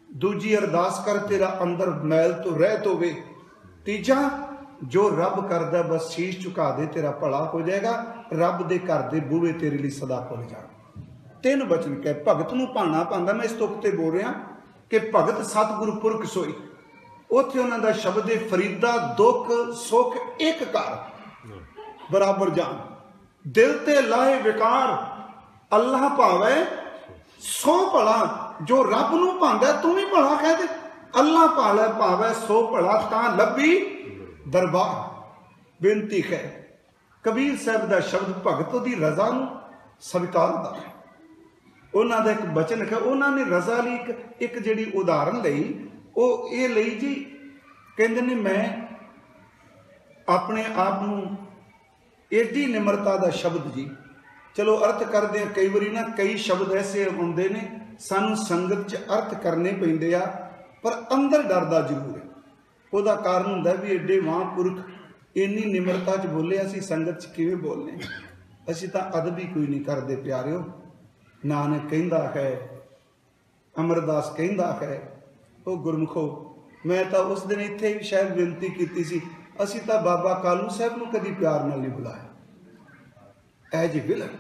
[SPEAKER 2] दूजी अरदास कर तेरा अंदर मैल तो रह तो वे, तीजा जो रब करदा बस शीश झुका दे तेरा भला हो जाएगा, रब दे घर दे बूहे तेरे लिए सदा खुल जाण। तीन बचन कह भगत नूं भाणा पांदा। मैं इस तुक ते बोल रहा कि भगत सतगुरु पुरख सोई, उत्थे उन्हां दा शब्द है फरीदा दुख सुख एक कर बराबर जान, दिल ते लाए विकार, अल्लाह भावे सो भला। जो रब नूं भांदा तू भी भला कह दे, अल्लाह भाला भावे सो भला तां लभी दरबार। बेनती है कबीर साहब का शब्द भगत दी रजा नूं स्वीकारदा है। उन्हां दा एक बचन है, उन्होंने रजा ली एक जिहड़ी उदाहरण लई, वो ये लई जी, कहंदे ने मैं अपने आप नूं एडी निमरता का शब्द जी, चलो अर्थ करते हैं। कई बारी ना कई शब्द ऐसे आउंदे ने सानू संगत च अर्थ करने पैंदे आ, पर अंदर डरदा जरूर है। ਉਹਦਾ कारण हुंदा भी एडे महापुरख इन्नी निमरता च बोले, असीं संगत च किवें बोलने, असीं तां अदब ही कोई नहीं करते प्यारिओ। नानक कहंदा है, अमरदास कहंदा है, ओ गुरमुखो मैं तां उस दिन इत्थे भी शायद बेनती कीती सी, असीं तां बाबा कालू साहब नूं कदी प्यार नाल नहीं बुलाया ऐ जी विलन।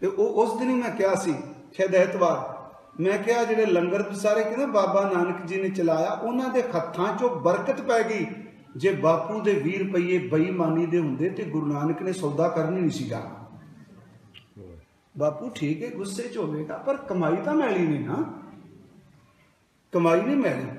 [SPEAKER 2] ते उस दिन ही मैं कहा सी, शायद ऐतवार, मैं क्या जिहड़े लंगर सारे कहना बाबा नानक जी ने चलाया, उन्होंने हत्थां चों बरकत पै गई। जे बापू दे 20 रुपये बेईमानी दे हुंदे ते गुरु नानक ने सौदा करनी नहीं सी जाना। बापू ठीक है गुस्से च होवेगा, पर कमाई तो मैली नहीं ना, कमाई नहीं मैली।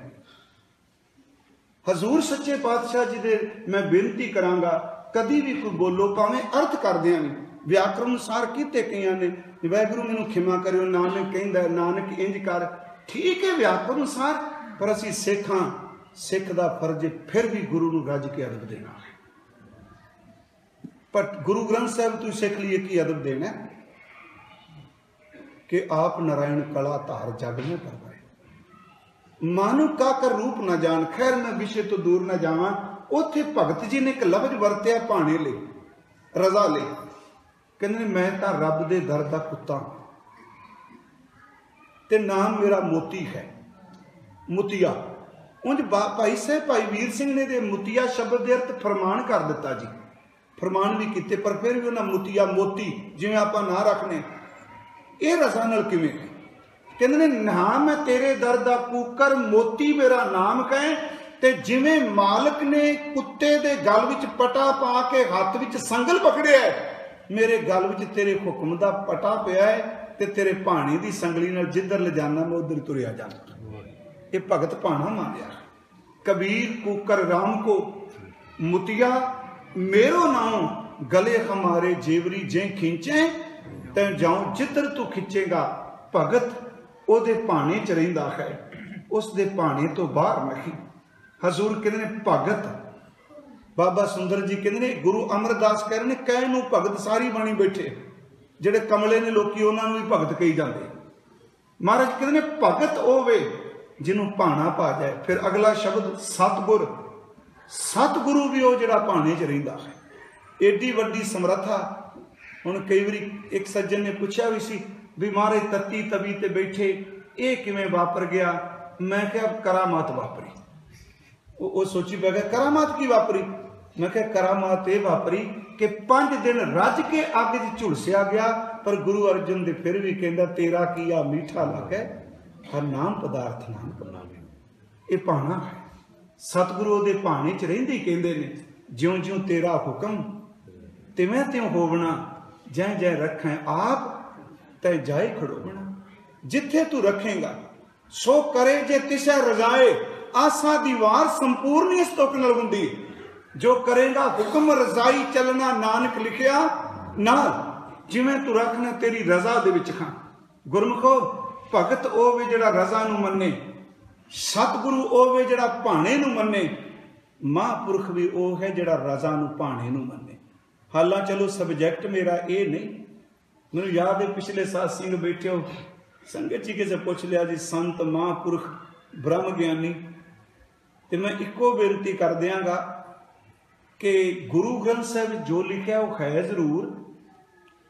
[SPEAKER 2] हजूर सच्चे पातशाह जी दे मैं बेनती करांगा, कदी भी कोई बोलो भावें अर्थ करदियां नहीं, व्याकरण अनुसार कीते कईयां ने, वाहिगुरू मैनूं खिमा करियो, नानक कहंदा नानक इंज कर, ठीक है व्याकरण अनुसार, पर असीं सिख हां, सिख दा फर्ज फिर भी गुरु नूं रज के अदब देना। पर गुरु ग्रंथ साहिब तू सिख लिए की अदब देना कि आप नारायण कला धार जग में परवाए, मानु का कर रूप न जान। खैर मैं विषय तो दूर न जावां, उत्थे भगत जी ने एक लफ्ज वरत्या भाणे लई, रजा लई, कहंदे मैं तां रब दे दर दा कुत्ता ते नाम मेरा मोती है, मुतिया। उंज भाई साहब भाई वीर सिंह ने दे मुतिया शब्द दे अर्थ फरमान कर दिता जी, फरमान भी किते, पर फिर भी उन्हें मुतिया मोती जिवें आपां ना रखने, ये रजा नाल किवें? कहंदे ने नाम मैं तेरे दर दा कूकर, मोती मेरा नाम कहे। ते जिवें मालिक ने कुत्ते दे गल विच पटा पा के हाथ विच संगल पकड़िया है, मेरे गल विच तेरे हुक्म दा पटा पिया है, ते तेरे भाणे दी संगली नाल जिधर ले जाना मैं उधर तुरिया जाना। ये भगत भाणा मानिया। कबीर कुकर राम को मुतिया, मेरो नाम गले हमारे जेवरी जे खींचे, तैं जाऊं जिधर तू खिंचेगा। भगत ओदे भाणे च रहिंदा है, उस दे भाणे तो बाहर नहीं। हजूर कहते ने भगत, बाबा सुंदर जी कहते ने, गुरु अमरदास कह रहे ने, कहण नूं भगत सारी बणी बैठे, जिहड़े कमले ने लोकी उन्हां नूं भी भगत कही जांदे। महाराज कहते ने भगत होवे जिन्हों भाणा पा जाए। फिर अगला शब्द सतगुर, सतगुरु भी वो जिहड़ा भाणे च रहिंदा है। एडी वड्डी समर्था। हुण कई बारी एक सज्जन ने पूछा भी सी भी महाराज तत्ती तवी ते बैठे ये किवें वापर गया? मैं क्या करामात वापरी। वो सोची पै गया करामात की वापरी? मैं क्या करामात ये वापरी कि 5 दिन रज के अग च झुलसिया गया, पर गुरु अर्जन दे फिर भी कहंदा तेरा किया मीठा लगे हर नाम पदार्थ नानक बनावे। ये भाणा है। सतगुरु दे भाणे च रहिंदे कहंदे ने, ज्यों ज्यों तेरा हुक्म तिवें त्यों होवना, जै जै रखें आप तै जाए खड़ोवना। जिथे तू रखेगा सो करे जे तिसै रजाए, आसा दी वार संपूर्ण इस तुक नाल हुंदी। जो करेगा हुक्म रजाई चलना, नानक लिखिया नाल। जिवें तू रखना तेरी रजा दे विच खां। गुरमुखो भगत ओ वे जिहड़ा रजा नूं मन्ने, सतगुरु ओ वे जिहड़ा भाणे नूं मन्ने, महापुरख भी ओ है जिहड़ा रजा नूं भाणे नूं मन्ने। हालां चलो सबजैक्ट मेरा ये नहीं, मैनूं याद है पिछले साल सिंह बैठे हो, संगत जी किसे पुछ लिया जी संत महापुरख ब्रह्म ज्ञानी, तो मैं इको बेनती कर दियांगा कि गुरु ग्रंथ साहिब जो लिखा वो है जरूर,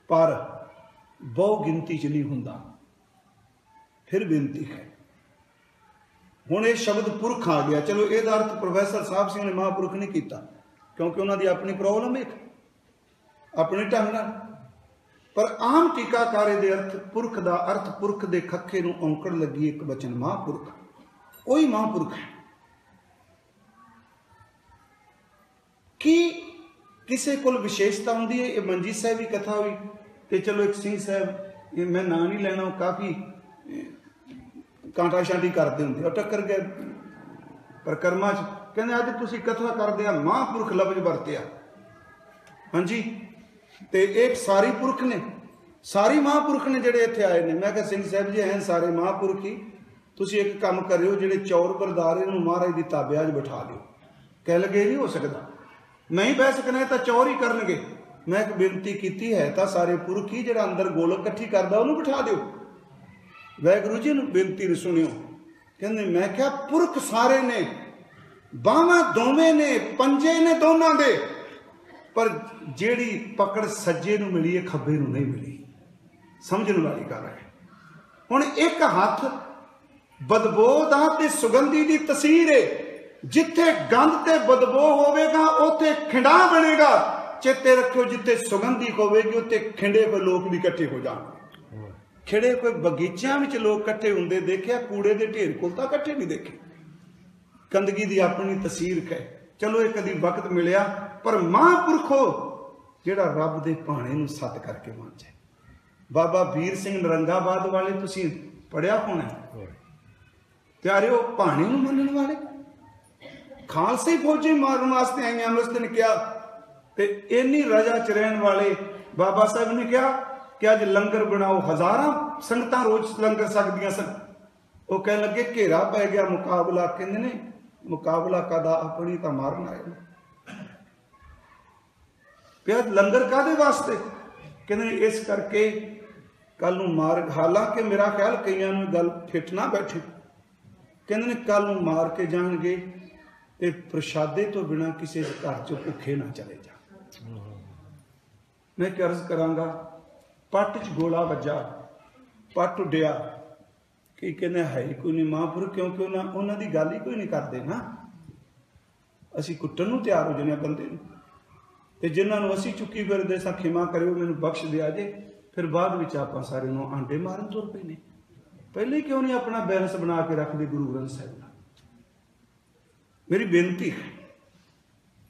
[SPEAKER 2] पर बहु गिनती च नहीं हुंदा। फिर बेनती है, हुण ये शब्द पुरख आ गया, चलो ये अर्थ प्रोफैसर साहब सिंह ने महापुरख नहीं किया, क्योंकि उन्होंने अपनी प्रॉब्लम एक अपने ढंग नाल, पर आम टीकाकारे दे अर्थ पुरख दा अर्थ पुरख दे खखे नूं औंकड़ लगी एक वचन महापुरख, कोई महापुरख है कि किसी को विशेषता होंदी है। ये मंजी साहब की कथा हुई, तो चलो एक सिंह साहब, ये मैं नाम नहीं लेना, काफ़ी कांटा शांटी करते होंगे, और टक्कर गए परिक्रमा च, कहते अज तुसीं कथा करदे महापुरख लफ्ज वरतिया। हाँ जी, तो एक सारी पुरख ने, सारी महापुरख ने जिहड़े इत्थे आए ने। मैं कहा सिंह साहब जी हैं सारे महापुरख ही, तुसीं एक काम करियो, जिहड़े चौर बरदार इन्हूं महाराज दी ताबे अज बिठा दिओ। कह लगे नहीं हो सकता, मैं ही बह सकना, तो चौर ही करनगे। मैं एक बेनती की है तो सारे पुरख ही, जिहड़ा अंदर गोलक इकट्ठी करदा उहनूं बिठा दिओ। वाहिगुरू जी नूं बेनती नूं सुनियो, कहंदे मैं क्या पुरख सारे ने, बाहां दोवें ने, पंजे ने दोनों दे, पर जिहड़ी पकड़ सज्जे नूं मिली है खब्बे नूं नहीं मिली। समझण वाली गल है। हुण एक हथ बदबो दा ते सुगंधी दी तसीर है, जिथे गंध ते बदबो होवेगा उत्थे खिंडा बनेगा। चेते रखियो जिथे सुगंधी होवेगी उत्थे खिंडे कोई लोग भी इकट्ठे हो जाणगे। खिड़े कोई बगीचियां विच लोग इकट्ठे हुंदे देखिया, कूड़े दे ढेर कोल तां इकट्ठे नहीं देखे। गंदगी दी अपनी तसीर है। चलो ये कदी वक्त मिलिया, पर महापुरखो जिहड़ा रब दे भाणे नूं सत करके मान जाए। बाबा वीर सिंह नरंगाबाद वाले तुसीं पढ़िया होना, प्यारिओ भाणे नूं मनण वाले खालसे फौजी मारन वास्ते आईआं। उस दिन क्या ते इन्नी रजा च रहण वाले बाबा साहब ने कहा कि अज लंगर बनाओ, हजारां संगतां रोज लंगर सकदियां सन। वो कह लगे घेरा पै गया, मुकाबला। कहंदे ने मुकाबला कदा, अपनी तां मारन आए पिया, लंगर कादे वास्ते? कहंदे ने इस करके कल नूं मार, हालांकि मेरा ख्याल कईयां नूं गल फिट ना बैठे। कहंदे ने कल नूं मार के जाणगे ते प्रशादे तो बिना किसी घर चों भुखे ना चले जा। मैं अर्ज करांगा, पट च गोला वजा, पट उड्डिया, कि कहने है ही कोई नहीं महापुरख, क्योंकि उन्होंने की गल ही कोई नहीं करते ना। असी कुट्टन नूं तैयार हो जाने बंदे नूं, ते जिन्होंने असी चुकी फिरदे सां खिमा करियो, मैनूं बख्श दिया जे। फिर बाद विच आपां सारे नूं आंडे मारन तुर पए ने। पहले क्यों नहीं अपना बैलेंस बना के रखते गुरु ग्रंथ साहिब नाल? मेरी बेनती है,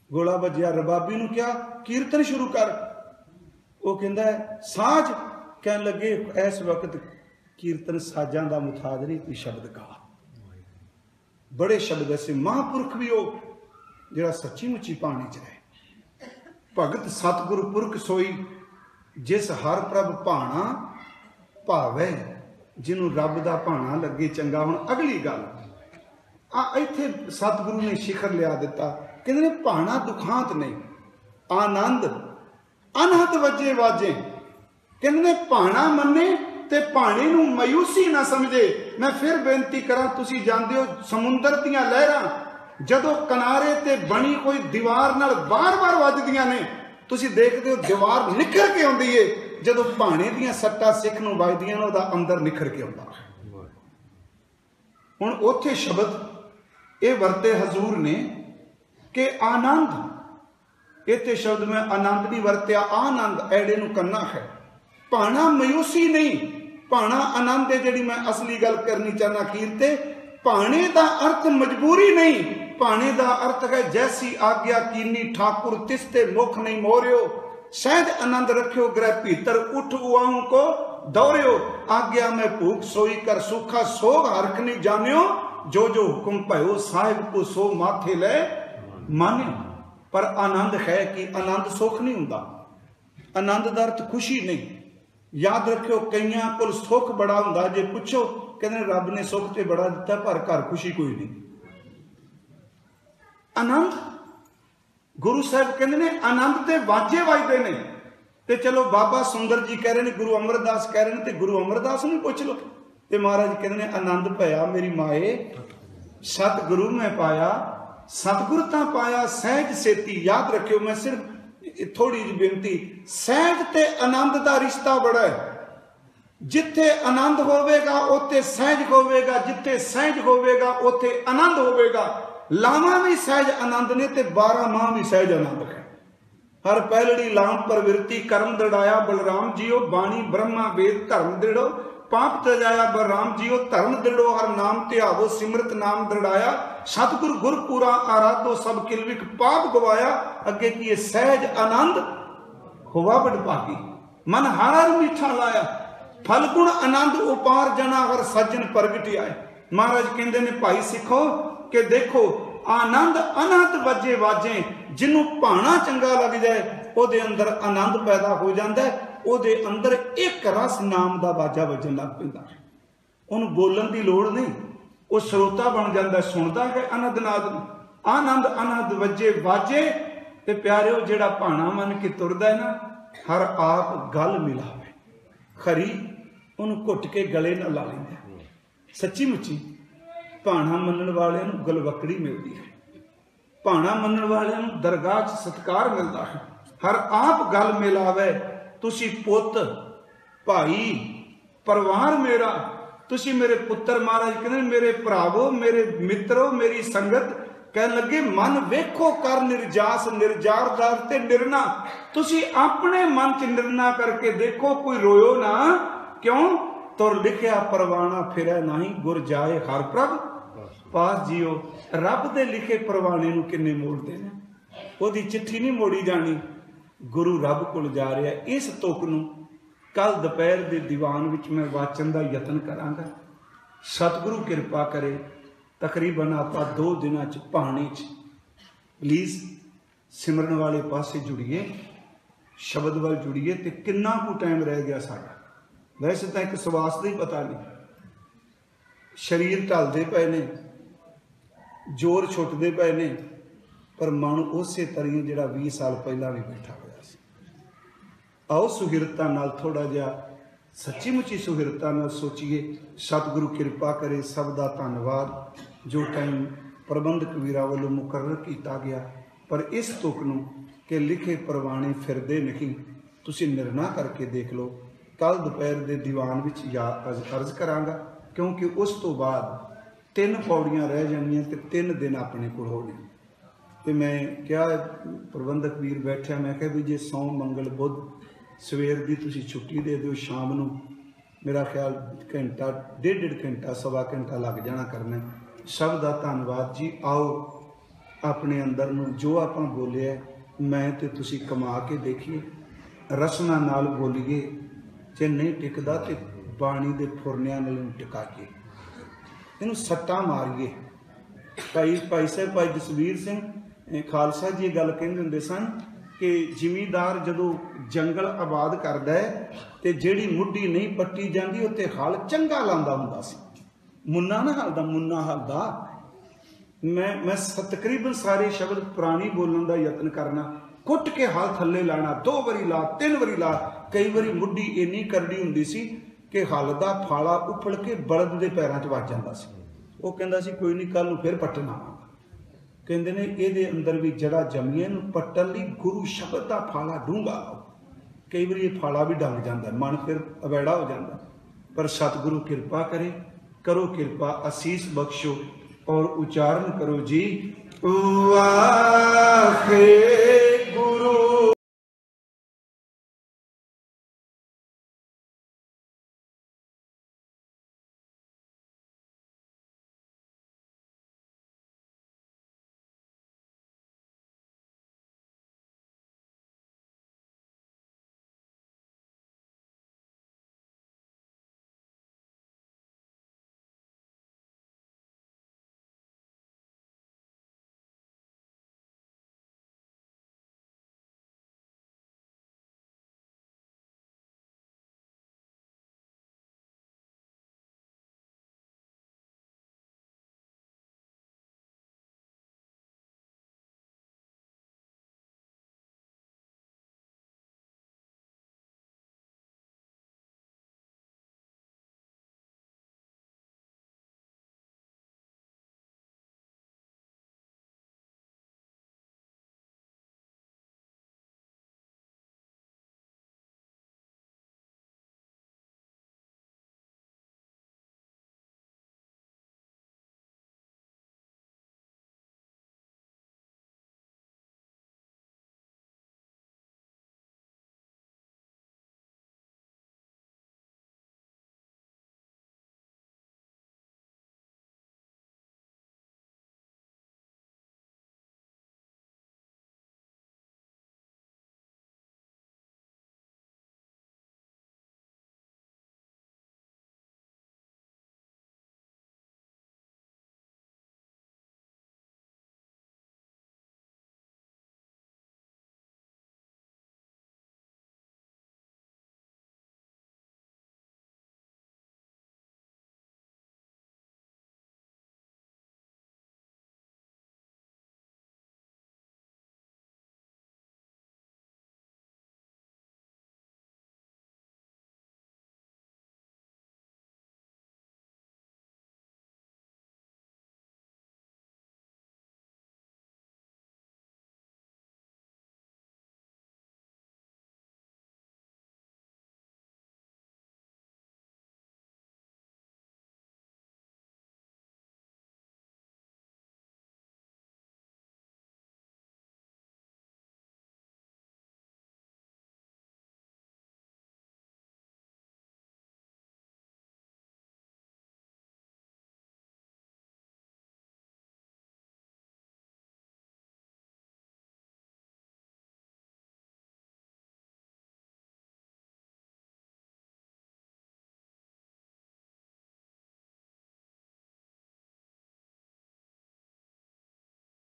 [SPEAKER 2] गोला वजिया, रबाबी नूं क्या कीर्तन शुरू कर। वो कहता है साज, कह लगे इस वक्त कीर्तन साजां दा मुथाज नहीं, कोई शब्द गा। बड़े शब्द ऐसे महापुरख भी हो जिहड़ा सच्ची मुच्ची पानी च रहे। भगत सतगुरु पुरख सोई, जिस हर प्रभ भाणा भावे, जिन्हों रब दा भाणा लगे चंगा। हुण अगली गल इत्थे सतगुरु ने शिखर लिया दिता, कहंदे ने भाणा दुखांत नहीं, आनंद अनहद वजे वाजे। कहंदे ने भाणा मन्ने ते भाणे नूं मायूसी ना समझे। मैं फिर बेनती करा, तुसीं जांदे हो समुंदर दीयां लहरां जदों किनारे ते बनी कोई दीवार नाल बार-बार वजदियां ने, तुसीं देखदे हो दीवार निखर के आउंदी है। जदों भाणे दीयां सट्टां सिख नूं वजदियां ने, उहदा अंदर निखर के आउंदा। हुण उत्थे शब्द ये वरते हजूर ने कि आनंद, इत्थे शब्द में आनंद नहीं वरत्या, आनंद ऐड़े नूं करना है। भाणा मायूसी नहीं, भाणा आनंद है। जिहड़ी मैं असली गल करनी चाहना अखीर ते, भाणे दा अर्थ मजबूरी नहीं, भाणे दा अर्थ है जैसी आज्ञा कीनी ठाकुर तिसते मुख नहीं मोरियो, सहज आनंद रखियो ग्रह भीतर, उठ उआऊं को दौड़ियो, आज्ञा मैं भूख सोई कर सूखा, सोग हरख नहीं जानियो, जो जो हुक्म भयो साहिब को सो माथे ले मानियो। पर आनंद है कि आनंद सुख नहीं हुंदा, आनंद दा अर्थ खुशी नहीं। याद रखियो कईयां कोल सुख बड़ा हुंदा, जे पुछो कहंदे रब ने सुख ते बड़ा दिता पर घर खुशी कोई नहीं। आनंद गुरु साहब कहंदे ने आनंद ते वाजे वजदे ने। ते चलो बाबा सुंदर जी कह रहे हैं, गुरु अमरदास कह रहे हैं, तो गुरु अमरदास नूं पुछ लो। ते महाराज कहंदे ने आनंद पाया मेरी माए सतगुरु मैं पाया, सतगुरु तां पाया सहज सेती। याद रखियो मैं सिर्फ थोड़ी जी बेनती, सहज ते आनंद दा रिश्ता बड़ा है। जिथे आनंद होवेगा उत्थे सहज होवेगा, जिथे सहज होवेगा उत्थे आनंद होवेगा। लावां भी सहज आनंद ने ते 12 माह भी सहज आनंद है। हर पहलड़ी लाम प्रवृत्ति कर्म दृढ़ाया बलराम जियो, बाणी ब्रह्मा वेद धर्म दृढ़ो, पाप तजाया बलराम जियो, धर्म दृढ़ो हर नाम त्यागो, सिमरत नाम दृढ़ाया, सतगुरु गुर पूरा आराधो, सब किलविक पाप गवाया। अगे की ये सहज आनंद होवा बड़ भागी, मन हर हर मीठा लाया, फलगुण आनंद उपार जना हर सज्जन प्रगट आए। महाराज कहते ने भाई सिखो कि देखो आनंद अनंत वजे वाजे, जिन्हों भाना चंगा लग जाए ਉਹਦੇ अंदर आनंद पैदा हो जाता है, ਉਹਦੇ अंदर एक रस नाम का वाजा वजन लग पैंदा। ਉਹਨੂੰ बोलन की लोड़ नहीं, वो ਸਰੋਤਾ बन जाता, सुनता है आनंद नाद। आनंद अनंत वजे वाजे। ते प्यारिओ जिहड़ा भाना मन के तुरदा है ना, हर आप गल मिलावे, खरी ਉਹਨੂੰ घुट के गले न ला लैंदा। सच्ची मुच्ची भाना मनण वाले नूं गलवकड़ी मिलती है, भाना मनण वाले नूं दरगाह च सत्कार मिलता है। हर आप गल मिलावे, तुसी पुत भाई परिवार मेरा, तुसी मेरे पुत्र। महाराज कहते मेरे भरावो मेरे मित्रो मेरी संगत, कह लगे मन वेखो कर निर्जास, निर्जारदार ते निर्ना। तुसी अपने मन च निर्ना करके देखो, कोई रोयो ना क्यों, तुर लिखिया परवाना फिरै नाही, गुर जाए हर प्रभ पास जियो। रब दे लिखे परवाने नूं किन्ने मोड़दे ने, ओदी चिट्ठी नहीं मोड़ी जानी, गुरु रब कोल जा रहा है। इस तुक नूं कल दोपहर के दीवान विच मैं वाचन का यतन करांगा। सतगुरु किरपा करे तकरीबन आप 2 दिनां च भाणे च प्लीज़ सिमरन वाले पासे जुड़िए, शब्द वाल जुड़िए। तो किन्ना कु टाइम रह गया साडा, वैसे तो एक सवास का ही पता नहीं, शरीर ढलते पे ने, जोर छुटते पे ने, पर मन उस तरीके जिहड़ा 20 साल पहला भी बैठा हुआ सी। आओ सुहिरता नाल थोड़ा जिहा सच्ची मुच्ची सुहिरता नाल सोचीए। सतगुरु किरपा करे, सब दा धन्नवाद जो टाइम प्रबंधक वीरां वल्लों मुकर्रर किया गया। पर इस तुक नूं कि लिखे परवाने फिरदे नहीं, तुसीं निर्णय करके देख लो। कल दोपहर के दीवान विच अर्ज करांगा, क्योंकि उस तो बाद 3 पौड़ियां रह जानियां ते 3 दिन अपने कोल होने। तो मैं क्या प्रबंधक वीर बैठा, मैं कहा भी जे सोम मंगल बुध सवेर की तुसी छुट्टी दे दो, शाम नूं मेरा ख्याल घंटा 1.5 घंटा 1.25 घंटा लग जाना करना। सब का धन्नवाद जी। आओ अपने अंदर नूं जो आपां बोलिया मैं ते तुसी कमा के देखिए, रसना नाल बोलीए। जे नहीं टिकदा तो बाणी दे फुरनियां नाल टिकाइए, इनू सट्टा मारिए। भाई साहब भाई जसवीर सिंह खालसा जी गल कहते होंदे सन कि जिमीदार जदों जंगल आबाद करदा है तो जिहड़ी मुड्डी नहीं पट्टी जाती उत्ते हल चंगा लांदा हुंदा सी, मुन्ना ना हलदा, मुन्ना हलदा। मैं तकरीबन सारे शब्द पुरानी बोलने का यत्न करना, कुट के हल थले लाना, 2 वारी ला 3 वारी ला। कई बारी मुड्डी इन्नी करड़ी हुंदी सी कि हल दा फाला उफड़ के बलद के पैरों च वज जांदा सी। वो कहंदा सी कोई नहीं कल नूं फिर पट्टन आवांगा। कहंदे ने इहदे अंदर भी जड़ा जमीए नूं पट्टन लई गुरु शब्द का फाला डूंगा लाओ। कई बार ये फाला भी डंग जाता, मन फिर अवैड़ा हो जाता। पर सतगुरु किरपा करे, करो किरपा, आसीस बख्शो और उच्चारण करो जी वाहे।